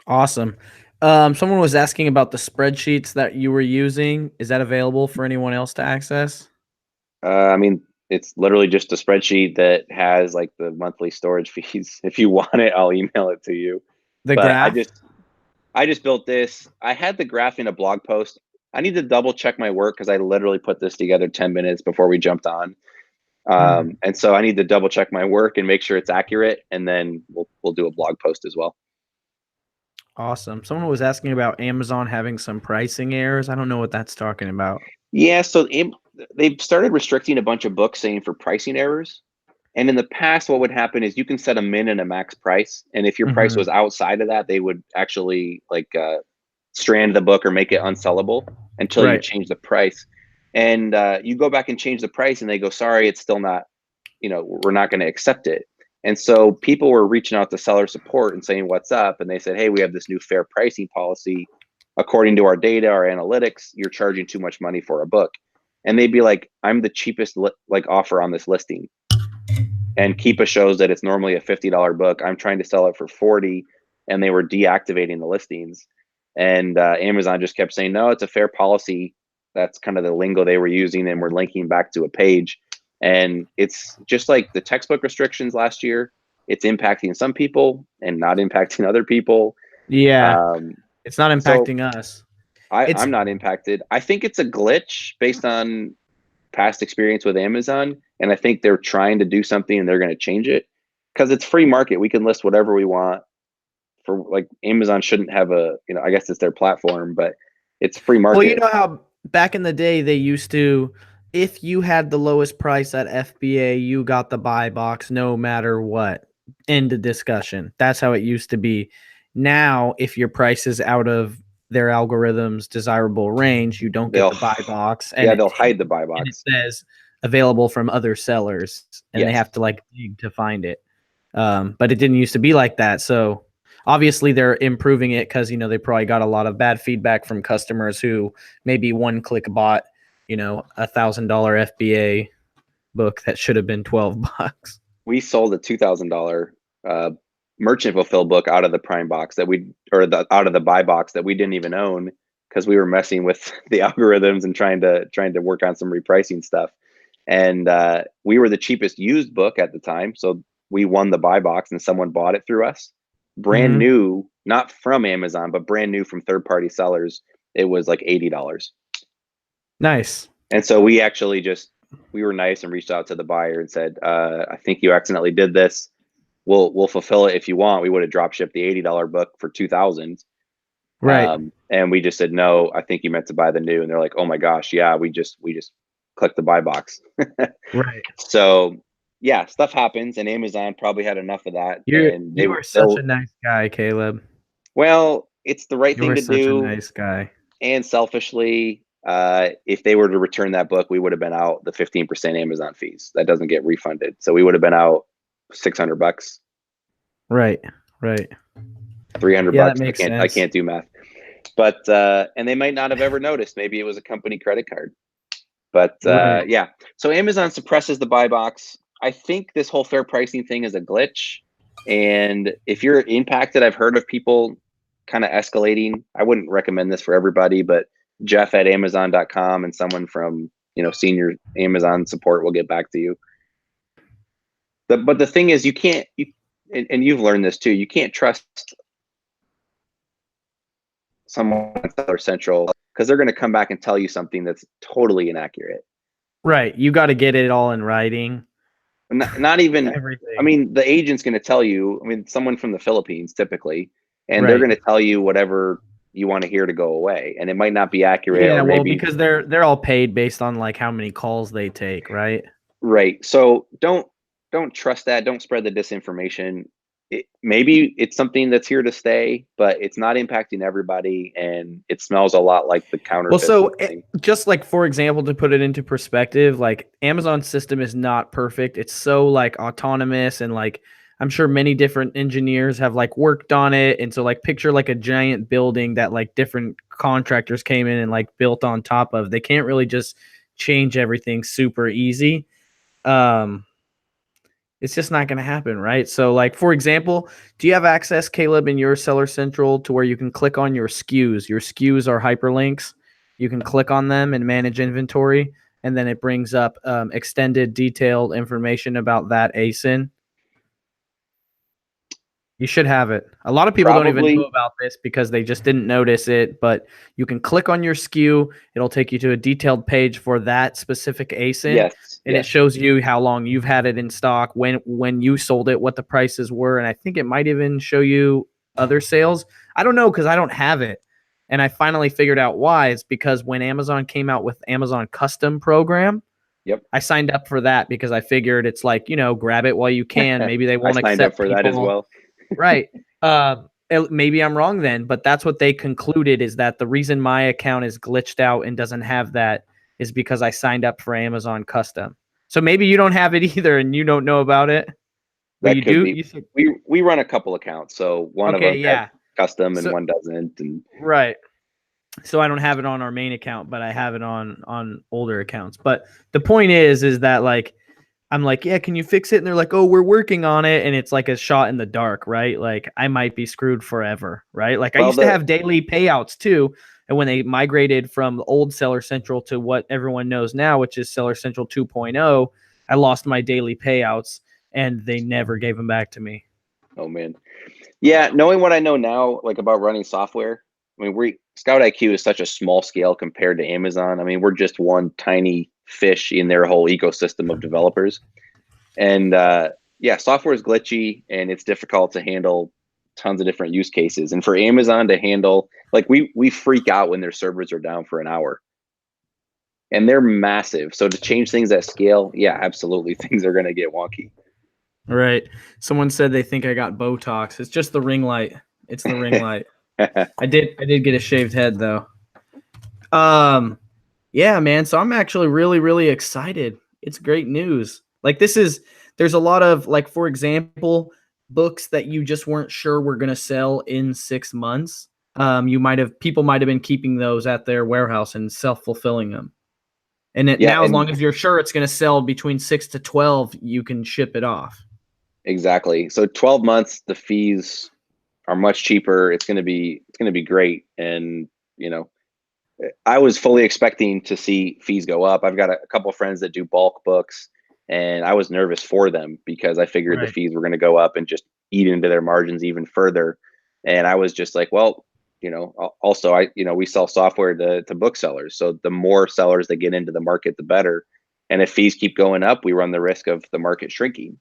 Awesome. Someone was asking about the spreadsheets that you were using. Is that available for anyone else to access? I mean, it's literally just a spreadsheet that has like the monthly storage fees. If you want it, I'll email it to you. Graph? I just built this. I had the graph in a blog post. I need to double check my work because I literally put this together 10 minutes before we jumped on. And so I need to double check my work and make sure it's accurate, and then we'll do a blog post as well. Awesome. Someone was asking about Amazon having some pricing errors. I don't know what that's talking about. Yeah, so they've started restricting a bunch of books, saying for pricing errors. And in the past, what would happen is you can set a min and a max price, and if your price was outside of that, they would actually strand the book or make it unsellable until you change the price. And you go back and change the price, and they go, "Sorry, it's still not. We're not going to accept it." And so people were reaching out to seller support and saying, "What's up?" And they said, "Hey, we have this new fair pricing policy. According to our data, our analytics, you're charging too much money for a book." And they'd be like, "I'm the cheapest offer on this listing." And Keepa shows that it's normally a $50 book. I'm trying to sell it for 40, and they were deactivating the listings. And Amazon just kept saying, "No, it's a fair policy." That's kind of the lingo they were using, and we're linking back to a page. And it's just like the textbook restrictions last year. It's impacting some people and not impacting other people. Yeah, it's not impacting us. I'm not impacted. I think it's a glitch based on past experience with Amazon, and I think they're trying to do something and they're going to change it because it's free market. We can list whatever we want. For Amazon shouldn't have I guess it's their platform, but it's free market. Well, you know how back in the day they used to, if you had the lowest price at FBA, you got the buy box no matter what. End of discussion. That's how it used to be. Now, if your price is out of their algorithm's desirable range, you don't get the buy box. And they'll hide the buy box. And it says available from other sellers, and they have to dig to find it. But it didn't used to be like that. So obviously they're improving it because, they probably got a lot of bad feedback from customers who maybe one click bought, $1,000 FBA book that should have been $12. We sold a $2,000 merchant fulfilled book out of the Prime box out of the buy box that we didn't even own. because we were messing with the algorithms and trying to work on some repricing stuff. And we were the cheapest used book at the time, so we won the buy box, and someone bought it through us, brand new, not from Amazon, but brand new from third-party sellers. It was like $80. Nice. And so we actually we were nice and reached out to the buyer and said, I think you accidentally did this. We'll fulfill it if you want. We would have drop shipped the $80 book for 2,000. Right. And we just said, no, I think you meant to buy the new. And they're like, oh my gosh, yeah, we just clicked the buy box. Right. So yeah, stuff happens, and Amazon probably had enough of that. You are such a nice guy, Caleb. Well, it's the right thing to do. You are such a nice guy. And selfishly, if they were to return that book, we would have been out the 15% Amazon fees. That doesn't get refunded. So we would have been out $600. Right. Right. $300. Yeah, that makes sense. I can't do math. But and they might not have ever noticed. Maybe it was a company credit card. But Right. yeah, so Amazon suppresses the buy box. I think this whole fair pricing thing is a glitch. And if you're impacted, I've heard of people kind of escalating. I wouldn't recommend this for everybody, but Jeff at Amazon.com and someone from, senior Amazon support will get back to you. But the thing is, you can't, and you've learned this too, you can't trust someone at Seller Central because they're going to come back and tell you something that's totally inaccurate. Right. You got to get it all in writing. Not even everything. I mean, the agent's going to tell you, someone from the Philippines typically, and they're going to tell you whatever you want to hear to go away. And it might not be accurate. Yeah, well, because they're all paid based on like how many calls they take, right? Right. So don't trust that. Don't spread the disinformation. Maybe it's something that's here to stay, but it's not impacting everybody, and it smells a lot like the counterfeit. Well, so just like, for example, to put it into perspective, like Amazon's system is not perfect. It's so like autonomous, and like I'm sure many different engineers have like worked on it. And so like picture like a giant building that like different contractors came in and like built on top of. They can't really just change everything super easy. It's just not going to happen, right? So like, for example, do you have access, Caleb, in your Seller Central to where you can click on your SKUs? Your SKUs are hyperlinks. You can click on them and manage inventory, and then it brings up extended detailed information about that ASIN. You should have it. A lot of people don't even know about this because they just didn't notice it, but you can click on your SKU. It'll take you to a detailed page for that specific ASIN. And it shows you how long you've had it in stock, when you sold it, what the prices were. And I think it might even show you other sales. I don't know because I don't have it. And I finally figured out why. It's because when Amazon came out with Amazon Custom Program, I signed up for that because I figured it's like, grab it while you can. Maybe they won't accept up for that as well. Right. Maybe I'm wrong then, but that's what they concluded, is that the reason my account is glitched out and doesn't have that is because I signed up for Amazon Custom. So maybe you don't have it either and you don't know about it. But you do. We run a couple accounts, so one of them has custom and one doesn't. And right. So I don't have it on our main account, but I have it on older accounts. But the point is that like, I'm like, yeah, can you fix it? And they're like, oh, we're working on it. And it's like a shot in the dark, right? Like I might be screwed forever, right? Like I used to have daily payouts too. And when they migrated from old Seller Central to what everyone knows now, which is Seller Central 2.0, I lost my daily payouts and they never gave them back to me. Oh man. Yeah. Knowing what I know now, like about running software, Scout IQ is such a small scale compared to Amazon. We're just one tiny fish in their whole ecosystem of developers. And software is glitchy and it's difficult to handle tons of different use cases. And for Amazon to handle, like we freak out when their servers are down for an hour. And they're massive. So to change things at scale, yeah, absolutely, things are going to get wonky. Right. Someone said they think I got Botox. It's just the ring light. It's the ring light. I did get a shaved head though. Yeah, man. So I'm actually really, really excited. It's great news. Like there's a lot of like, for example, books that you just weren't sure were going to sell in 6 months. People might have been keeping those at their warehouse and self-fulfilling them. And now, as long as you're sure it's going to sell between 6 to 12, you can ship it off. Exactly. So 12 months, the fees are much cheaper. It's going to be great. And, I was fully expecting to see fees go up. I've got a couple of friends that do bulk books, and I was nervous for them because I figured the Right. fees were going to go up and just eat into their margins even further. And I was just like, well, also we sell software to booksellers. So the more sellers that get into the market, the better. And if fees keep going up, we run the risk of the market shrinking.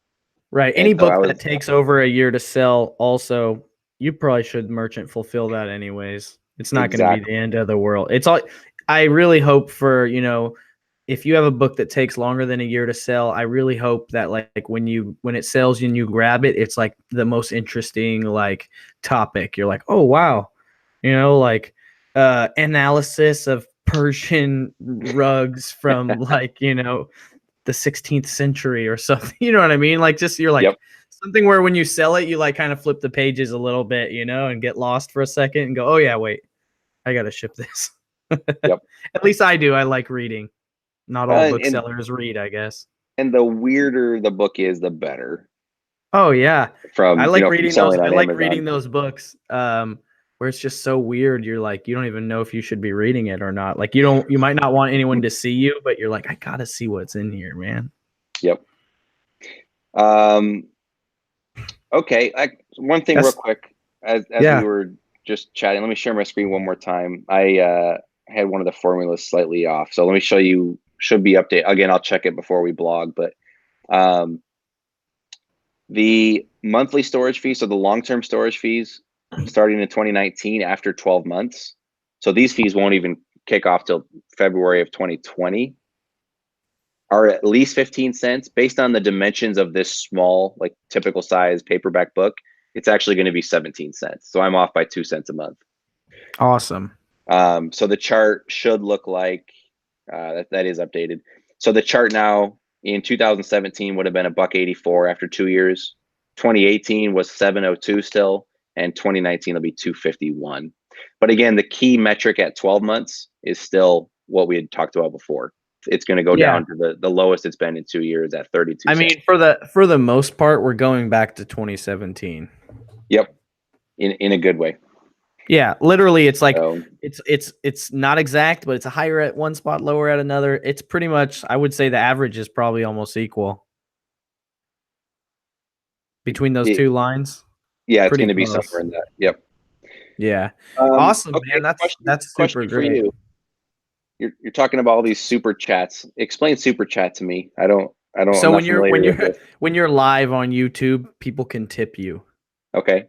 Right. And Any so I book that was takes over a year to sell, also, you probably should merchant fulfill that anyways. It's not going to be exact the end of the world. It's all. I really hope for, if you have a book that takes longer than a year to sell, I really hope that like when it sells and you grab it, it's like the most interesting like topic. You're like, oh wow, like analysis of Persian rugs from like the 16th century or something. You know what I mean? Like just you're like Yep. something where when you sell it, you like kind of flip the pages a little bit, and get lost for a second and go, oh yeah, wait, I gotta ship this. Yep. At least I do. I like reading. Not all And booksellers read, I guess. and the weirder the book is, the better. Oh yeah. I From like from reading those. selling I on like Amazon. reading those books. Where it's just so weird. You're like, you don't even know if you should be reading it or not. Like you might not want anyone to see you, but you're like, I gotta see what's in here, man. Yep. Um, okay. One thing real That's quick, as we yeah. were just chatting, let me share my screen one more time. I had one of the formulas slightly off. So let me show you, should be update. Again, I'll check it before we blog, but um, the monthly storage fee, so the long-term storage fees starting in 2019 after 12 months. So these fees won't even kick off till February of 2020. Are at least 15 cents based on the dimensions of this small, like typical size paperback book. It's actually going to be 17 cents. So I'm off by 2 cents a month. Awesome. So the chart should look like that is updated. So the chart now in 2017 would have been $1.84 after 2 years. 2018 was 702 still, and 2019 will be 251. But again, the key metric at 12 months is still what we had talked about before. It's going to go Yeah. down to the lowest it's been in 2 years at 32 I cents. mean, for the most part, we're going back to 2017. Yep, in a good way. Yeah, literally, it's like So it's not exact, but it's a higher at one spot, lower at another. It's pretty much, I would say, the average is probably almost equal between those it, two lines. yeah, it's Pretty going to be close. somewhere in that. Yep. Yeah, awesome, Okay. man. That's super Question for great. you. You're talking about all these super chats. Explain super chat to me. I'm So not familiar with this. when you're live on YouTube, people can tip you, Okay.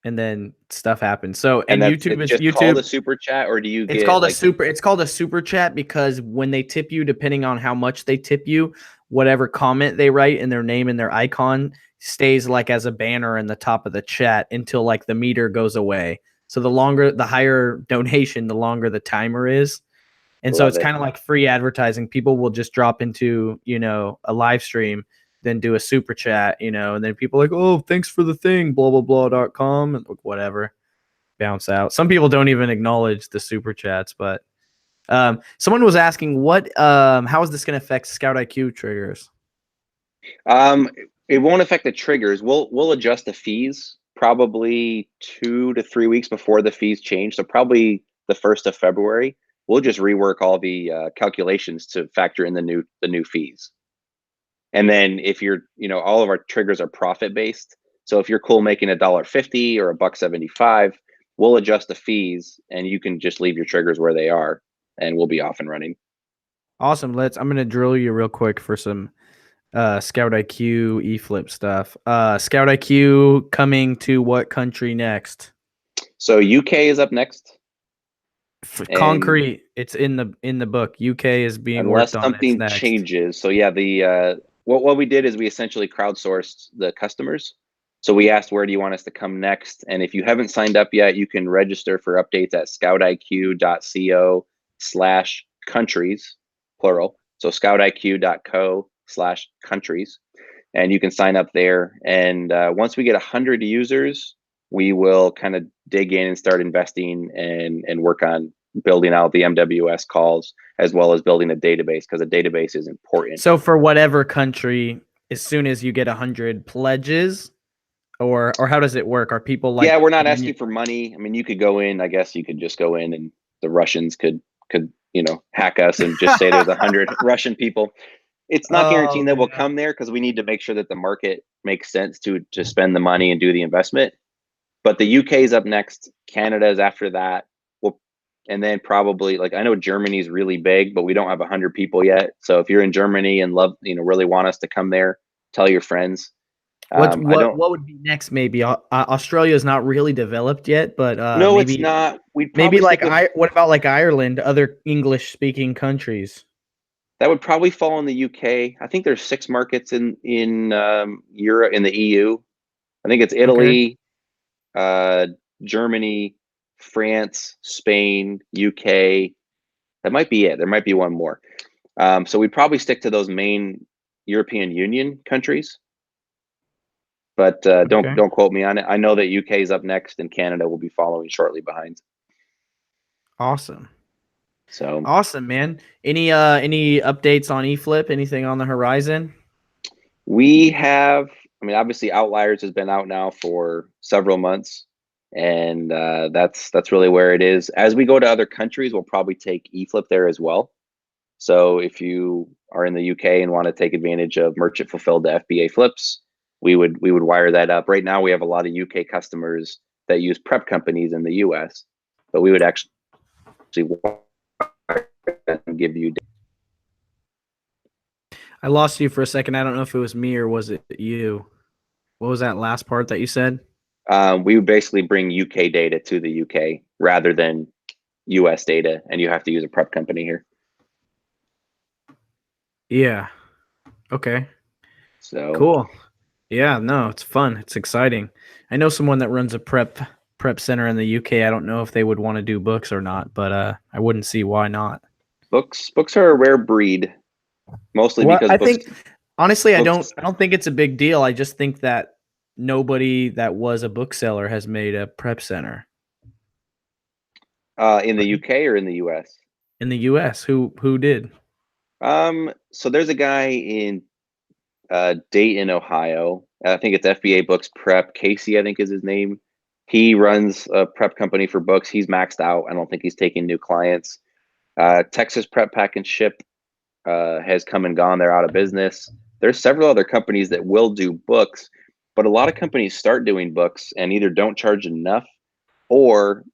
and then stuff happens. So And and it's just called YouTube. a super chat, or do you It's get called a like super. It's called a super chat because when they tip you, depending on how much they tip you, whatever comment they write and their name and their icon stays like as a banner in the top of the chat until like the meter goes away. So the higher donation, the longer the timer is. And so love it's it? kind of like free advertising. People will just drop into, a live stream, then do a super chat, and then people are like, oh, thanks for the thing, blah, blah, blah.com, and whatever, bounce out. Some people don't even acknowledge the super chats, but someone was asking how is this going to affect Scout IQ triggers? Um, it won't affect the triggers. We'll adjust the fees probably 2 to 3 weeks before the fees change. So probably the 1st of February. We'll just rework all the calculations to factor in the new fees. And then if all of our triggers are profit based. So if you're cool making $1.50 or $1.75, we'll adjust the fees, and you can just leave your triggers where they are, and we'll be off and running. Awesome. I'm going to drill you real quick for some Scout IQ eFlip stuff. Scout IQ coming to what country next? So UK is up next, and Concrete. It's in the book. UK is being worked unless on. It's something next. changes. So yeah, the what we did is we essentially crowdsourced the customers. So we asked, where do you want us to come next? And if you haven't signed up yet, you can register for updates at scoutiq.co/countries, plural. So scoutiq.co/countries, and you can sign up there. And once we get 100 users, we will kind of dig in and start investing and work on building out the MWS calls, as well as building a database, because a database is important. So for whatever country, as soon as you get 100 pledges, or how does it work? Are people like? Yeah, we're not And then asking for money. I mean, you could go in, I guess you could just go in, and the Russians could could, hack us and just say there's 100 Russian people. It's not guaranteeing that we'll come there because we need to make sure that the market makes sense to spend the money and do the investment. But the UK is up next. Canada is after that. And then probably, like, I know Germany's really big, but we don't have 100 people yet. So if you're in Germany and really want us to come there, tell your friends. What would be next? Maybe Australia is not really developed yet, but no, maybe it's not. We'd maybe probably like what about like Ireland, other English speaking countries? that would probably fall in the UK. I think there's 6 markets in Europe, in the EU. I think it's Italy, Germany, France, Spain, UK. That might be it. There might be one more. So we'd probably stick to those main European Union countries. But don't quote me on it. I know that UK is up next and Canada will be following shortly behind. Awesome. So awesome, man. Any updates on eFlip? Anything on the horizon? We have, obviously Outliers has been out now for several months, and that's really where it is. As we go to other countries, we'll probably take eFlip there as well. So if you are in the UK and want to take advantage of merchant fulfilled to FBA flips, we would wire that up. Right now, we have a lot of UK customers that use prep companies in the US, but we would actually give you. I lost you for a second. I don't know if it was me or was it you. What was that last part that you said? We would basically bring UK data to the UK rather than US data, and you have to use a prep company here. Yeah. Okay. So cool. Yeah, no, it's fun. It's exciting. I know someone that runs a prep center in the UK. I don't know if they would want to do books or not, but I wouldn't see why not. Books are a rare breed, mostly because I think honestly, I don't think it's a big deal. I just think that nobody that was a bookseller has made a prep center. In the UK or in the US? In the US, who did? So there's a guy in Dayton, Ohio. I think it's FBA Books Prep. Casey, I think, is his name. He runs a prep company for books. He's maxed out. I don't think he's taking new clients. Texas Prep Pack and Ship has come and gone. They're out of business. There's several other companies that will do books, but a lot of companies start doing books and either don't charge enough, or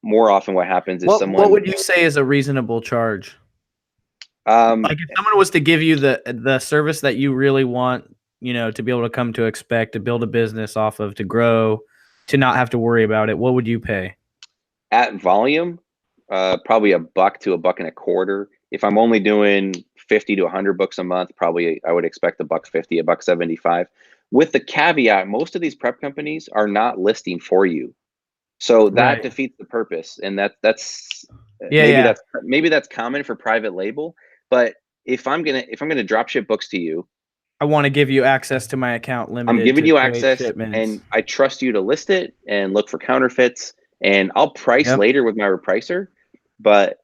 more often what happens is what would you say is a reasonable charge? Like if someone was to give you the service that you really want, to be able to come to expect, to build a business off of, to grow, to not have to worry about it, what would you pay? At volume, probably $1 to $1.25. If I'm only doing 50 to 100 books a month, probably I would expect $1.50, $1.75. With the caveat, most of these prep companies are not listing for you, so that defeats the purpose. And that's maybe that's common for private label. But if I'm gonna drop ship books to you, I want to give you access to my account limited. I'm giving you access, and I trust you to list it and look for counterfeits, and I'll price later with my repricer. But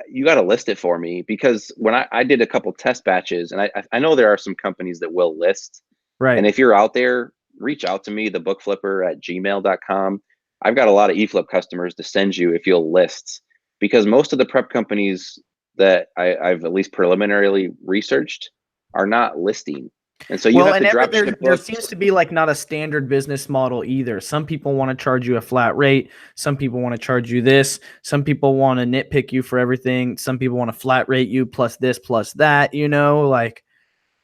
you got to list it for me, because when I did a couple test batches, and I know there are some companies that will list. Right. And if you're out there, reach out to me, thebookflipper@gmail.com. I've got a lot of eFlip customers to send you if you'll list, because most of the prep companies that I've at least preliminarily researched are not listing. And so you have to drop ship books. There seems to be like not a standard business model either. Some people want to charge you a flat rate. Some people want to charge you this. Some people want to nitpick you for everything. Some people want to flat rate you plus this, plus that,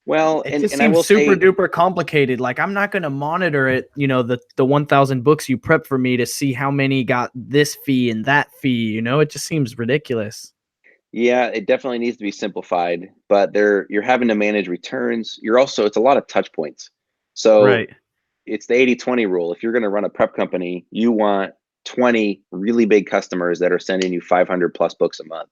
Well, it just seems super duper complicated. Like, I'm not going to monitor it, the 1,000 books you prep for me to see how many got this fee and that fee, it just seems ridiculous. Yeah, it definitely needs to be simplified, but you're having to manage returns. It's a lot of touch points. So it's the 80-20 rule. If you're going to run a prep company, you want 20 really big customers that are sending you 500 plus books a month.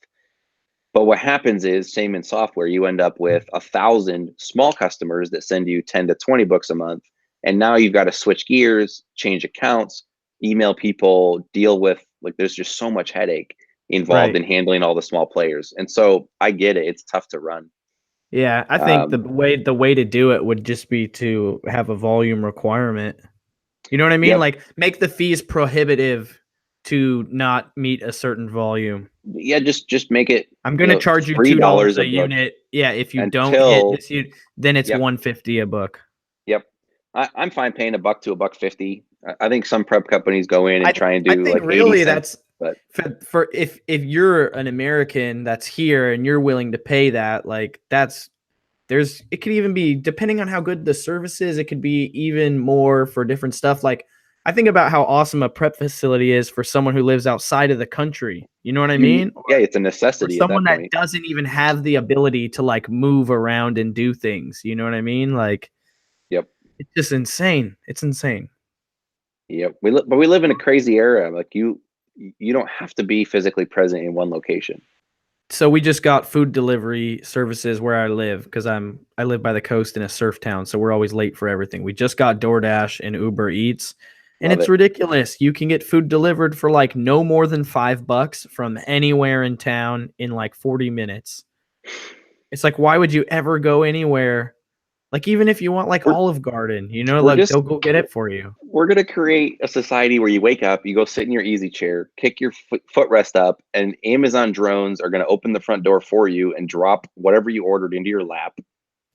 But what happens is, same in software, you end up with 1,000 small customers that send you 10 to 20 books a month. And now you've got to switch gears, change accounts, email people, deal with, there's just so much headache involved in handling all the small players. And so I get it. It's tough to run. Yeah, I think the way to do it would just be to have a volume requirement. You know what I mean? Like, make the fees prohibitive to not meet a certain volume. Yeah, just make it, I'm going to charge you $2 $3 a a book unit. Yeah, if you don't hit until, this unit, then it's yep, 150 a book. yep. I'm fine paying $1 to $1.50. I think some prep companies go in and try and I do think like 80 really cents, that's but for if you're an American that's here and you're willing to pay that, like it could even be, depending on how good the service is, it could be even more for different stuff. Like I think about how awesome a prep facility is for someone who lives outside of the country. You know what I mean? yeah, it's a Or necessity at someone that that point. doesn't even have the ability to like move around and do things. You know what I mean? Like Yep. it's just insane. It's insane. Yep. But we live in a crazy era. Like you don't have to be physically present in one location. So we just got food delivery services where I live because I live by the coast in a surf town, so we're always late for everything. We just got DoorDash and Uber Eats, and Love it's it. ridiculous. You can get food delivered for like no more than $5 from anywhere in town in like 40 minutes. It's like, why would you ever go anywhere? Like even if you want like We're Olive Garden, you know, we're like just they'll go get it for you. we're gonna create a society where you wake up, you go sit in your easy chair, kick your footrest up, and Amazon drones are gonna open the front door for you and drop whatever you ordered into your lap.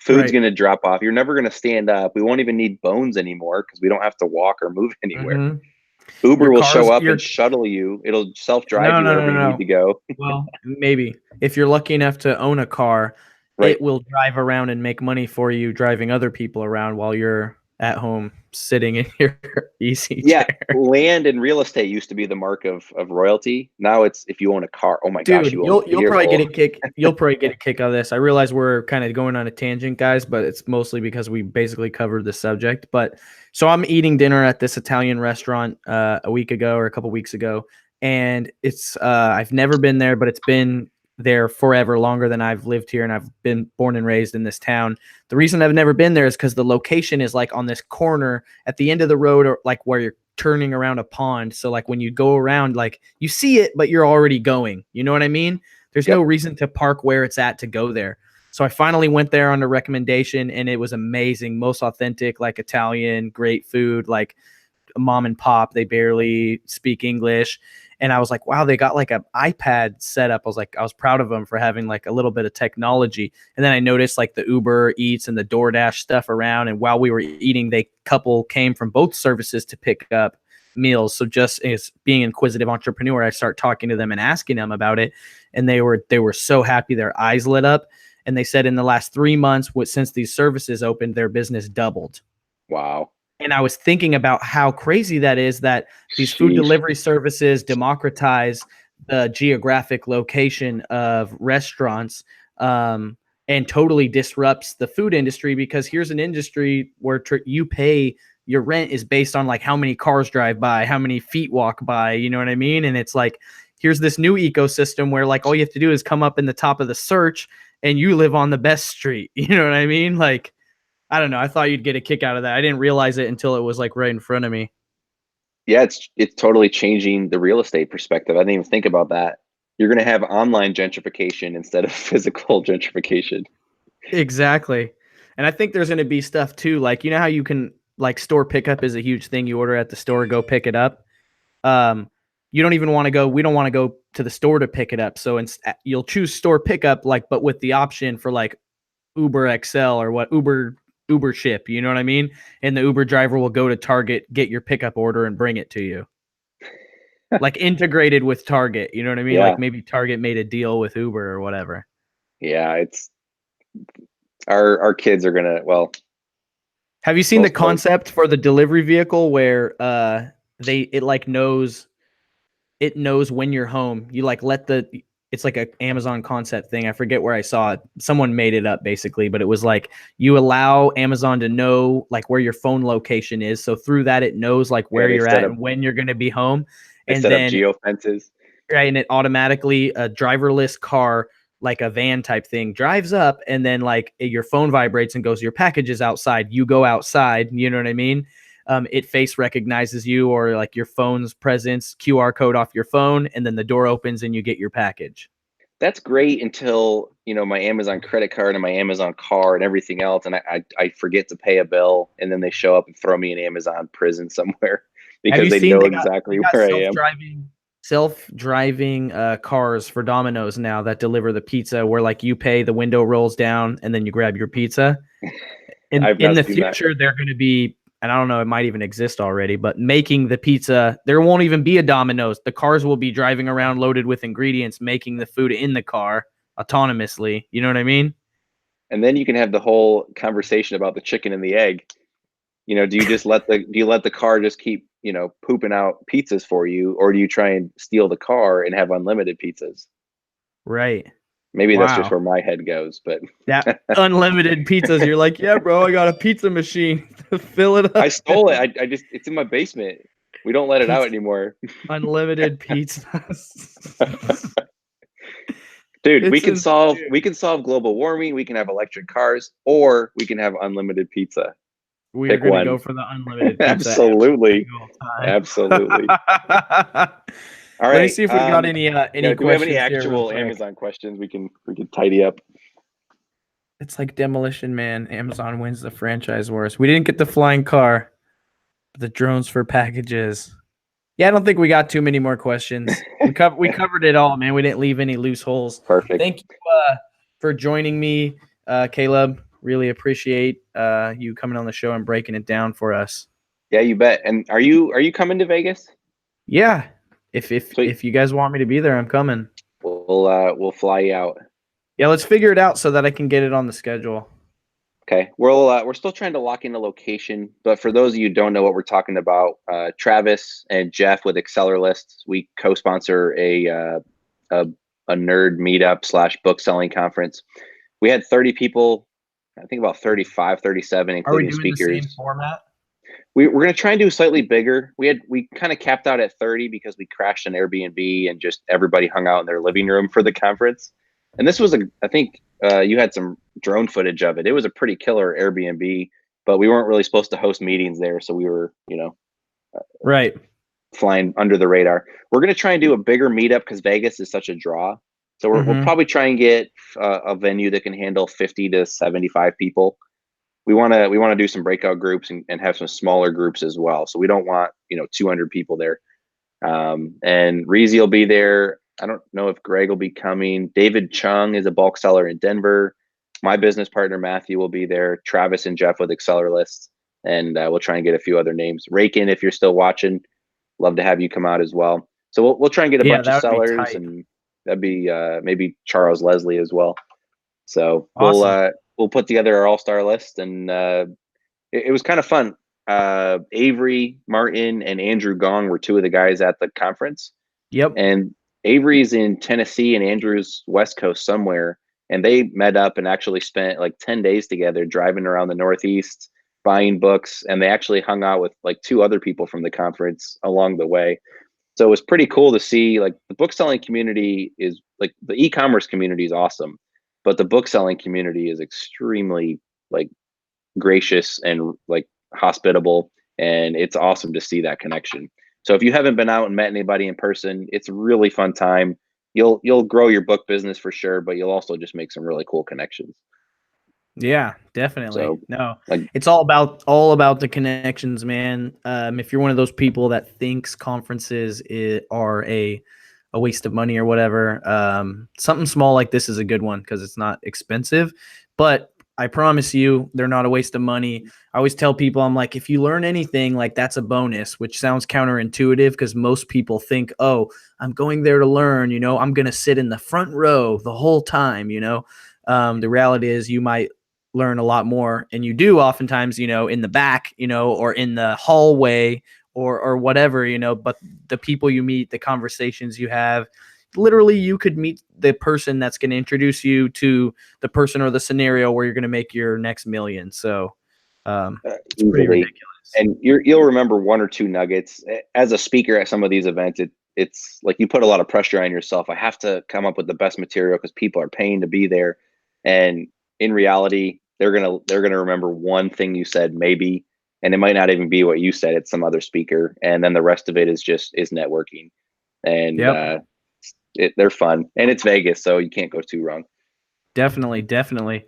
Food's Right. gonna drop off. You're never gonna stand up. We won't even need bones anymore because we don't have to walk or move anywhere. Mm-hmm. Uber Your will show cars, up and your shuttle you. It'll self-drive no, you no, wherever no, you need no. to go. Well, maybe if you're lucky enough to own a car, Right. it will drive around and make money for you, driving other people around while you're at home sitting in your easy Yeah, chair. land and real estate used to be the mark of royalty. Now it's if you own a car. Oh my gosh, Dude, you own a you'll probably get vehicle. a kick. You'll probably get a kick out of this. I realize we're kind of going on a tangent, guys, but it's mostly because we basically covered the subject. But so I'm eating dinner at this Italian restaurant a week ago or a couple weeks ago, and it's I've never been there, but it's been there forever, longer than I've lived here, and I've been born and raised in this town. The reason I've never been there is because the location is like on this corner at the end of the road, or like where you're turning around a pond. So like when you go around, like you see it, but you're already going. You know what I mean? There's no Yep. reason to park where it's at to go there. So I finally went there on a recommendation, and it was amazing. Most authentic, like Italian, great food, like mom and pop. They barely speak English. And I was like, wow, they got like an iPad set up. I was proud of them for having like a little bit of technology. And then I noticed like the Uber Eats and the DoorDash stuff around. And while we were eating, they couple came from both services to pick up meals. So just as being inquisitive entrepreneur, I start talking to them and asking them about it. And they were so happy, their eyes lit up. And they said in the last 3 months, since these services opened, their business doubled. Wow. And I was thinking about how crazy that is, that these food Sheesh. delivery services democratize the geographic location of restaurants, and totally disrupts the food industry, because here's an industry where you pay, your rent is based on like how many cars drive by, how many feet walk by, you know what I mean? And it's like, here's this new ecosystem where like all you have to do is come up in the top of the search and you live on the best street. You know what I mean? Like, I don't know. I thought you'd get a kick out of that. I didn't realize it until it was like right in front of me. Yeah, it's totally changing the real estate perspective. I didn't even think about that. You're gonna have online gentrification instead of physical gentrification. Exactly. And I think there's going to be stuff too. Like, you know how you can, like, store pickup is a huge thing. You order at the store, go pick it up. Um, you don't even want to go, we don't want to go to the store to pick it up. So you'll choose store pickup, like, but with the option for like Uber XL or what Uber ship, you know what I mean? And the Uber driver will go to Target, get your pickup order and bring it to you. Like integrated with Target, you know what I mean? Yeah, Like maybe Target made a deal with Uber or whatever. yeah. It's our kids are gonna, well, Have you seen the most of our, concept for the delivery vehicle where it like knows, it knows when you're home. You like let the, it's like a Amazon concept thing. I forget where I saw it. Someone made it up basically, but it was like you allow Amazon to know like where your phone location is. So through that it knows like yeah, where you're at and when you're going to be home. they And set up then geo fences. right, and it automatically, a driverless car, like a van type thing, drives up, and then like your phone vibrates and goes, your package is outside. You go outside, you know what I mean? It face recognizes you, or like your phone's presence, QR code off your phone, and then the door opens and you get your package. That's great until, my Amazon credit card and my Amazon car and everything else, and I forget to pay a bill, and then they show up and throw me in Amazon prison somewhere Have because you they seen know they got exactly where I am. self-driving? self-driving cars for Domino's now that deliver the pizza, where like you pay, the window rolls down, and then you grab your pizza. I've In not the seen that. future, they're going to be, and I don't know, it might even exist already, but making the pizza, there won't even be a Domino's. The cars will be driving around loaded with ingredients, making the food in the car autonomously. You know what I mean? And then you can have the whole conversation about the chicken and the egg. You know, do you let the car just keep, you know, pooping out pizzas for you, or do you try and steal the car and have unlimited pizzas? Right. Maybe that's just Wow. where my head goes, but That unlimited pizzas, you're like, yeah, bro, I got a pizza machine to fill it I up. stole it. I just it's in my basement. We don't let it out Pizza, anymore. unlimited pizzas. Dude, It's we can solve global warming, we can have electric cars, or we can have unlimited pizza. We are Pick going to one. go for the unlimited pizza Absolutely. every single Absolutely. time. All Let me right. see if we got Yeah, any do we have any questions here real actual quick. Amazon questions we can tidy up? It's like Demolition Man. Amazon wins the franchise wars. We didn't get the flying car, but the drones for packages. Yeah, I don't think we got too many more questions. We covered it all, man. We didn't leave any loose holes. Perfect. Thank you for joining me, Caleb. Really appreciate you coming on the show and breaking it down for us. Yeah, you bet. And are you coming to Vegas? Yeah, if Sweet. you guys want me to be there, I'm coming. We'll fly you out. Yeah, let's figure it out so that I can get it on the schedule. Okay. We're still trying to lock in a location, but for those of you who don't know what we're talking about, Travis and Jeff with Acceler Lists, we co-sponsor a nerd meetup / book selling conference. We had 30 people, I think about 35, 37, Are we including doing the same speakers. format? We're going to try and do slightly bigger. We kind of capped out at 30 because we crashed an Airbnb and just everybody hung out in their living room for the conference. And this was I think you had some drone footage of it. It was a pretty killer Airbnb, but we weren't really supposed to host meetings there. So we were, Right. flying under the radar. We're going to try and do a bigger meetup because Vegas is such a draw. So we'll probably try and get a venue that can handle 50 to 75 people. We want to do some breakout groups and have some smaller groups as well. So we don't want 200 people there. And Reezy will be there. I don't know if Greg will be coming. David Chung is a bulk seller in Denver. My business partner Matthew will be there. Travis and Jeff with Acceler Lists, and we'll try and get a few other names. Rakin, if you're still watching, love to have you come out as well. So we'll try and get a bunch of sellers, and that'd be maybe Charles Leslie as well. So Awesome. we'll put together our all-star list, and it was kind of fun. Avery Martin and Andrew Gong were two of the guys at the conference. Yep. And Avery's in Tennessee and Andrew's West Coast somewhere. And they met up and actually spent like 10 days together driving around the Northeast, buying books. And they actually hung out with like two other people from the conference along the way. So it was pretty cool to see, like, the book selling community is like, the e-commerce community is awesome, but the book selling community is extremely like gracious and like hospitable, and it's awesome to see that connection. So if you haven't been out and met anybody in person, it's a really fun time. You'll grow your book business for sure, but you'll also just make some really cool connections. Yeah, definitely. So No, like, it's all about the connections, man. If you're one of those people that thinks conferences are a waste of money or whatever, something small like this is a good one because it's not expensive. But I promise you, they're not a waste of money. I always tell people, I'm like, if you learn anything, like, that's a bonus, which sounds counterintuitive because most people think, oh, I'm going there to learn, I'm going to sit in the front row the whole time, the reality is you might learn a lot more, and you do oftentimes, in the back, or in the hallway or whatever, but the people you meet, the conversations you have, literally you could meet the person that's going to introduce you to the person or the scenario where you're going to make your next million. So it's pretty easily. ridiculous. And you'll remember one or two nuggets as a speaker at some of these events. It's like you put a lot of pressure on yourself. I have to come up with the best material because people are paying to be there. And in reality, they're gonna remember one thing you said, maybe, and it might not even be what you said. It's some other speaker, and then the rest of it is networking. And Yep. they're fun, and it's Vegas, so you can't go too wrong. Definitely.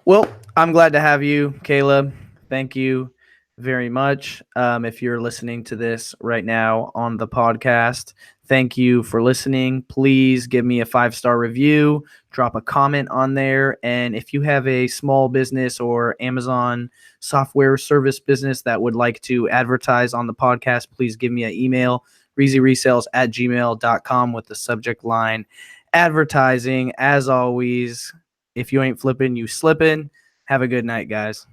Well, I'm glad to have you, Caleb. Thank you very much. If you're listening to this right now on the podcast, Thank you for listening. Please give me a 5-star review, drop a comment on there. And if you have a small business or Amazon software service business that would like to advertise on the podcast, please give me an email, reezyresells@gmail.com with the subject line advertising. As always, if you ain't flipping, you slipping. Have a good night, guys.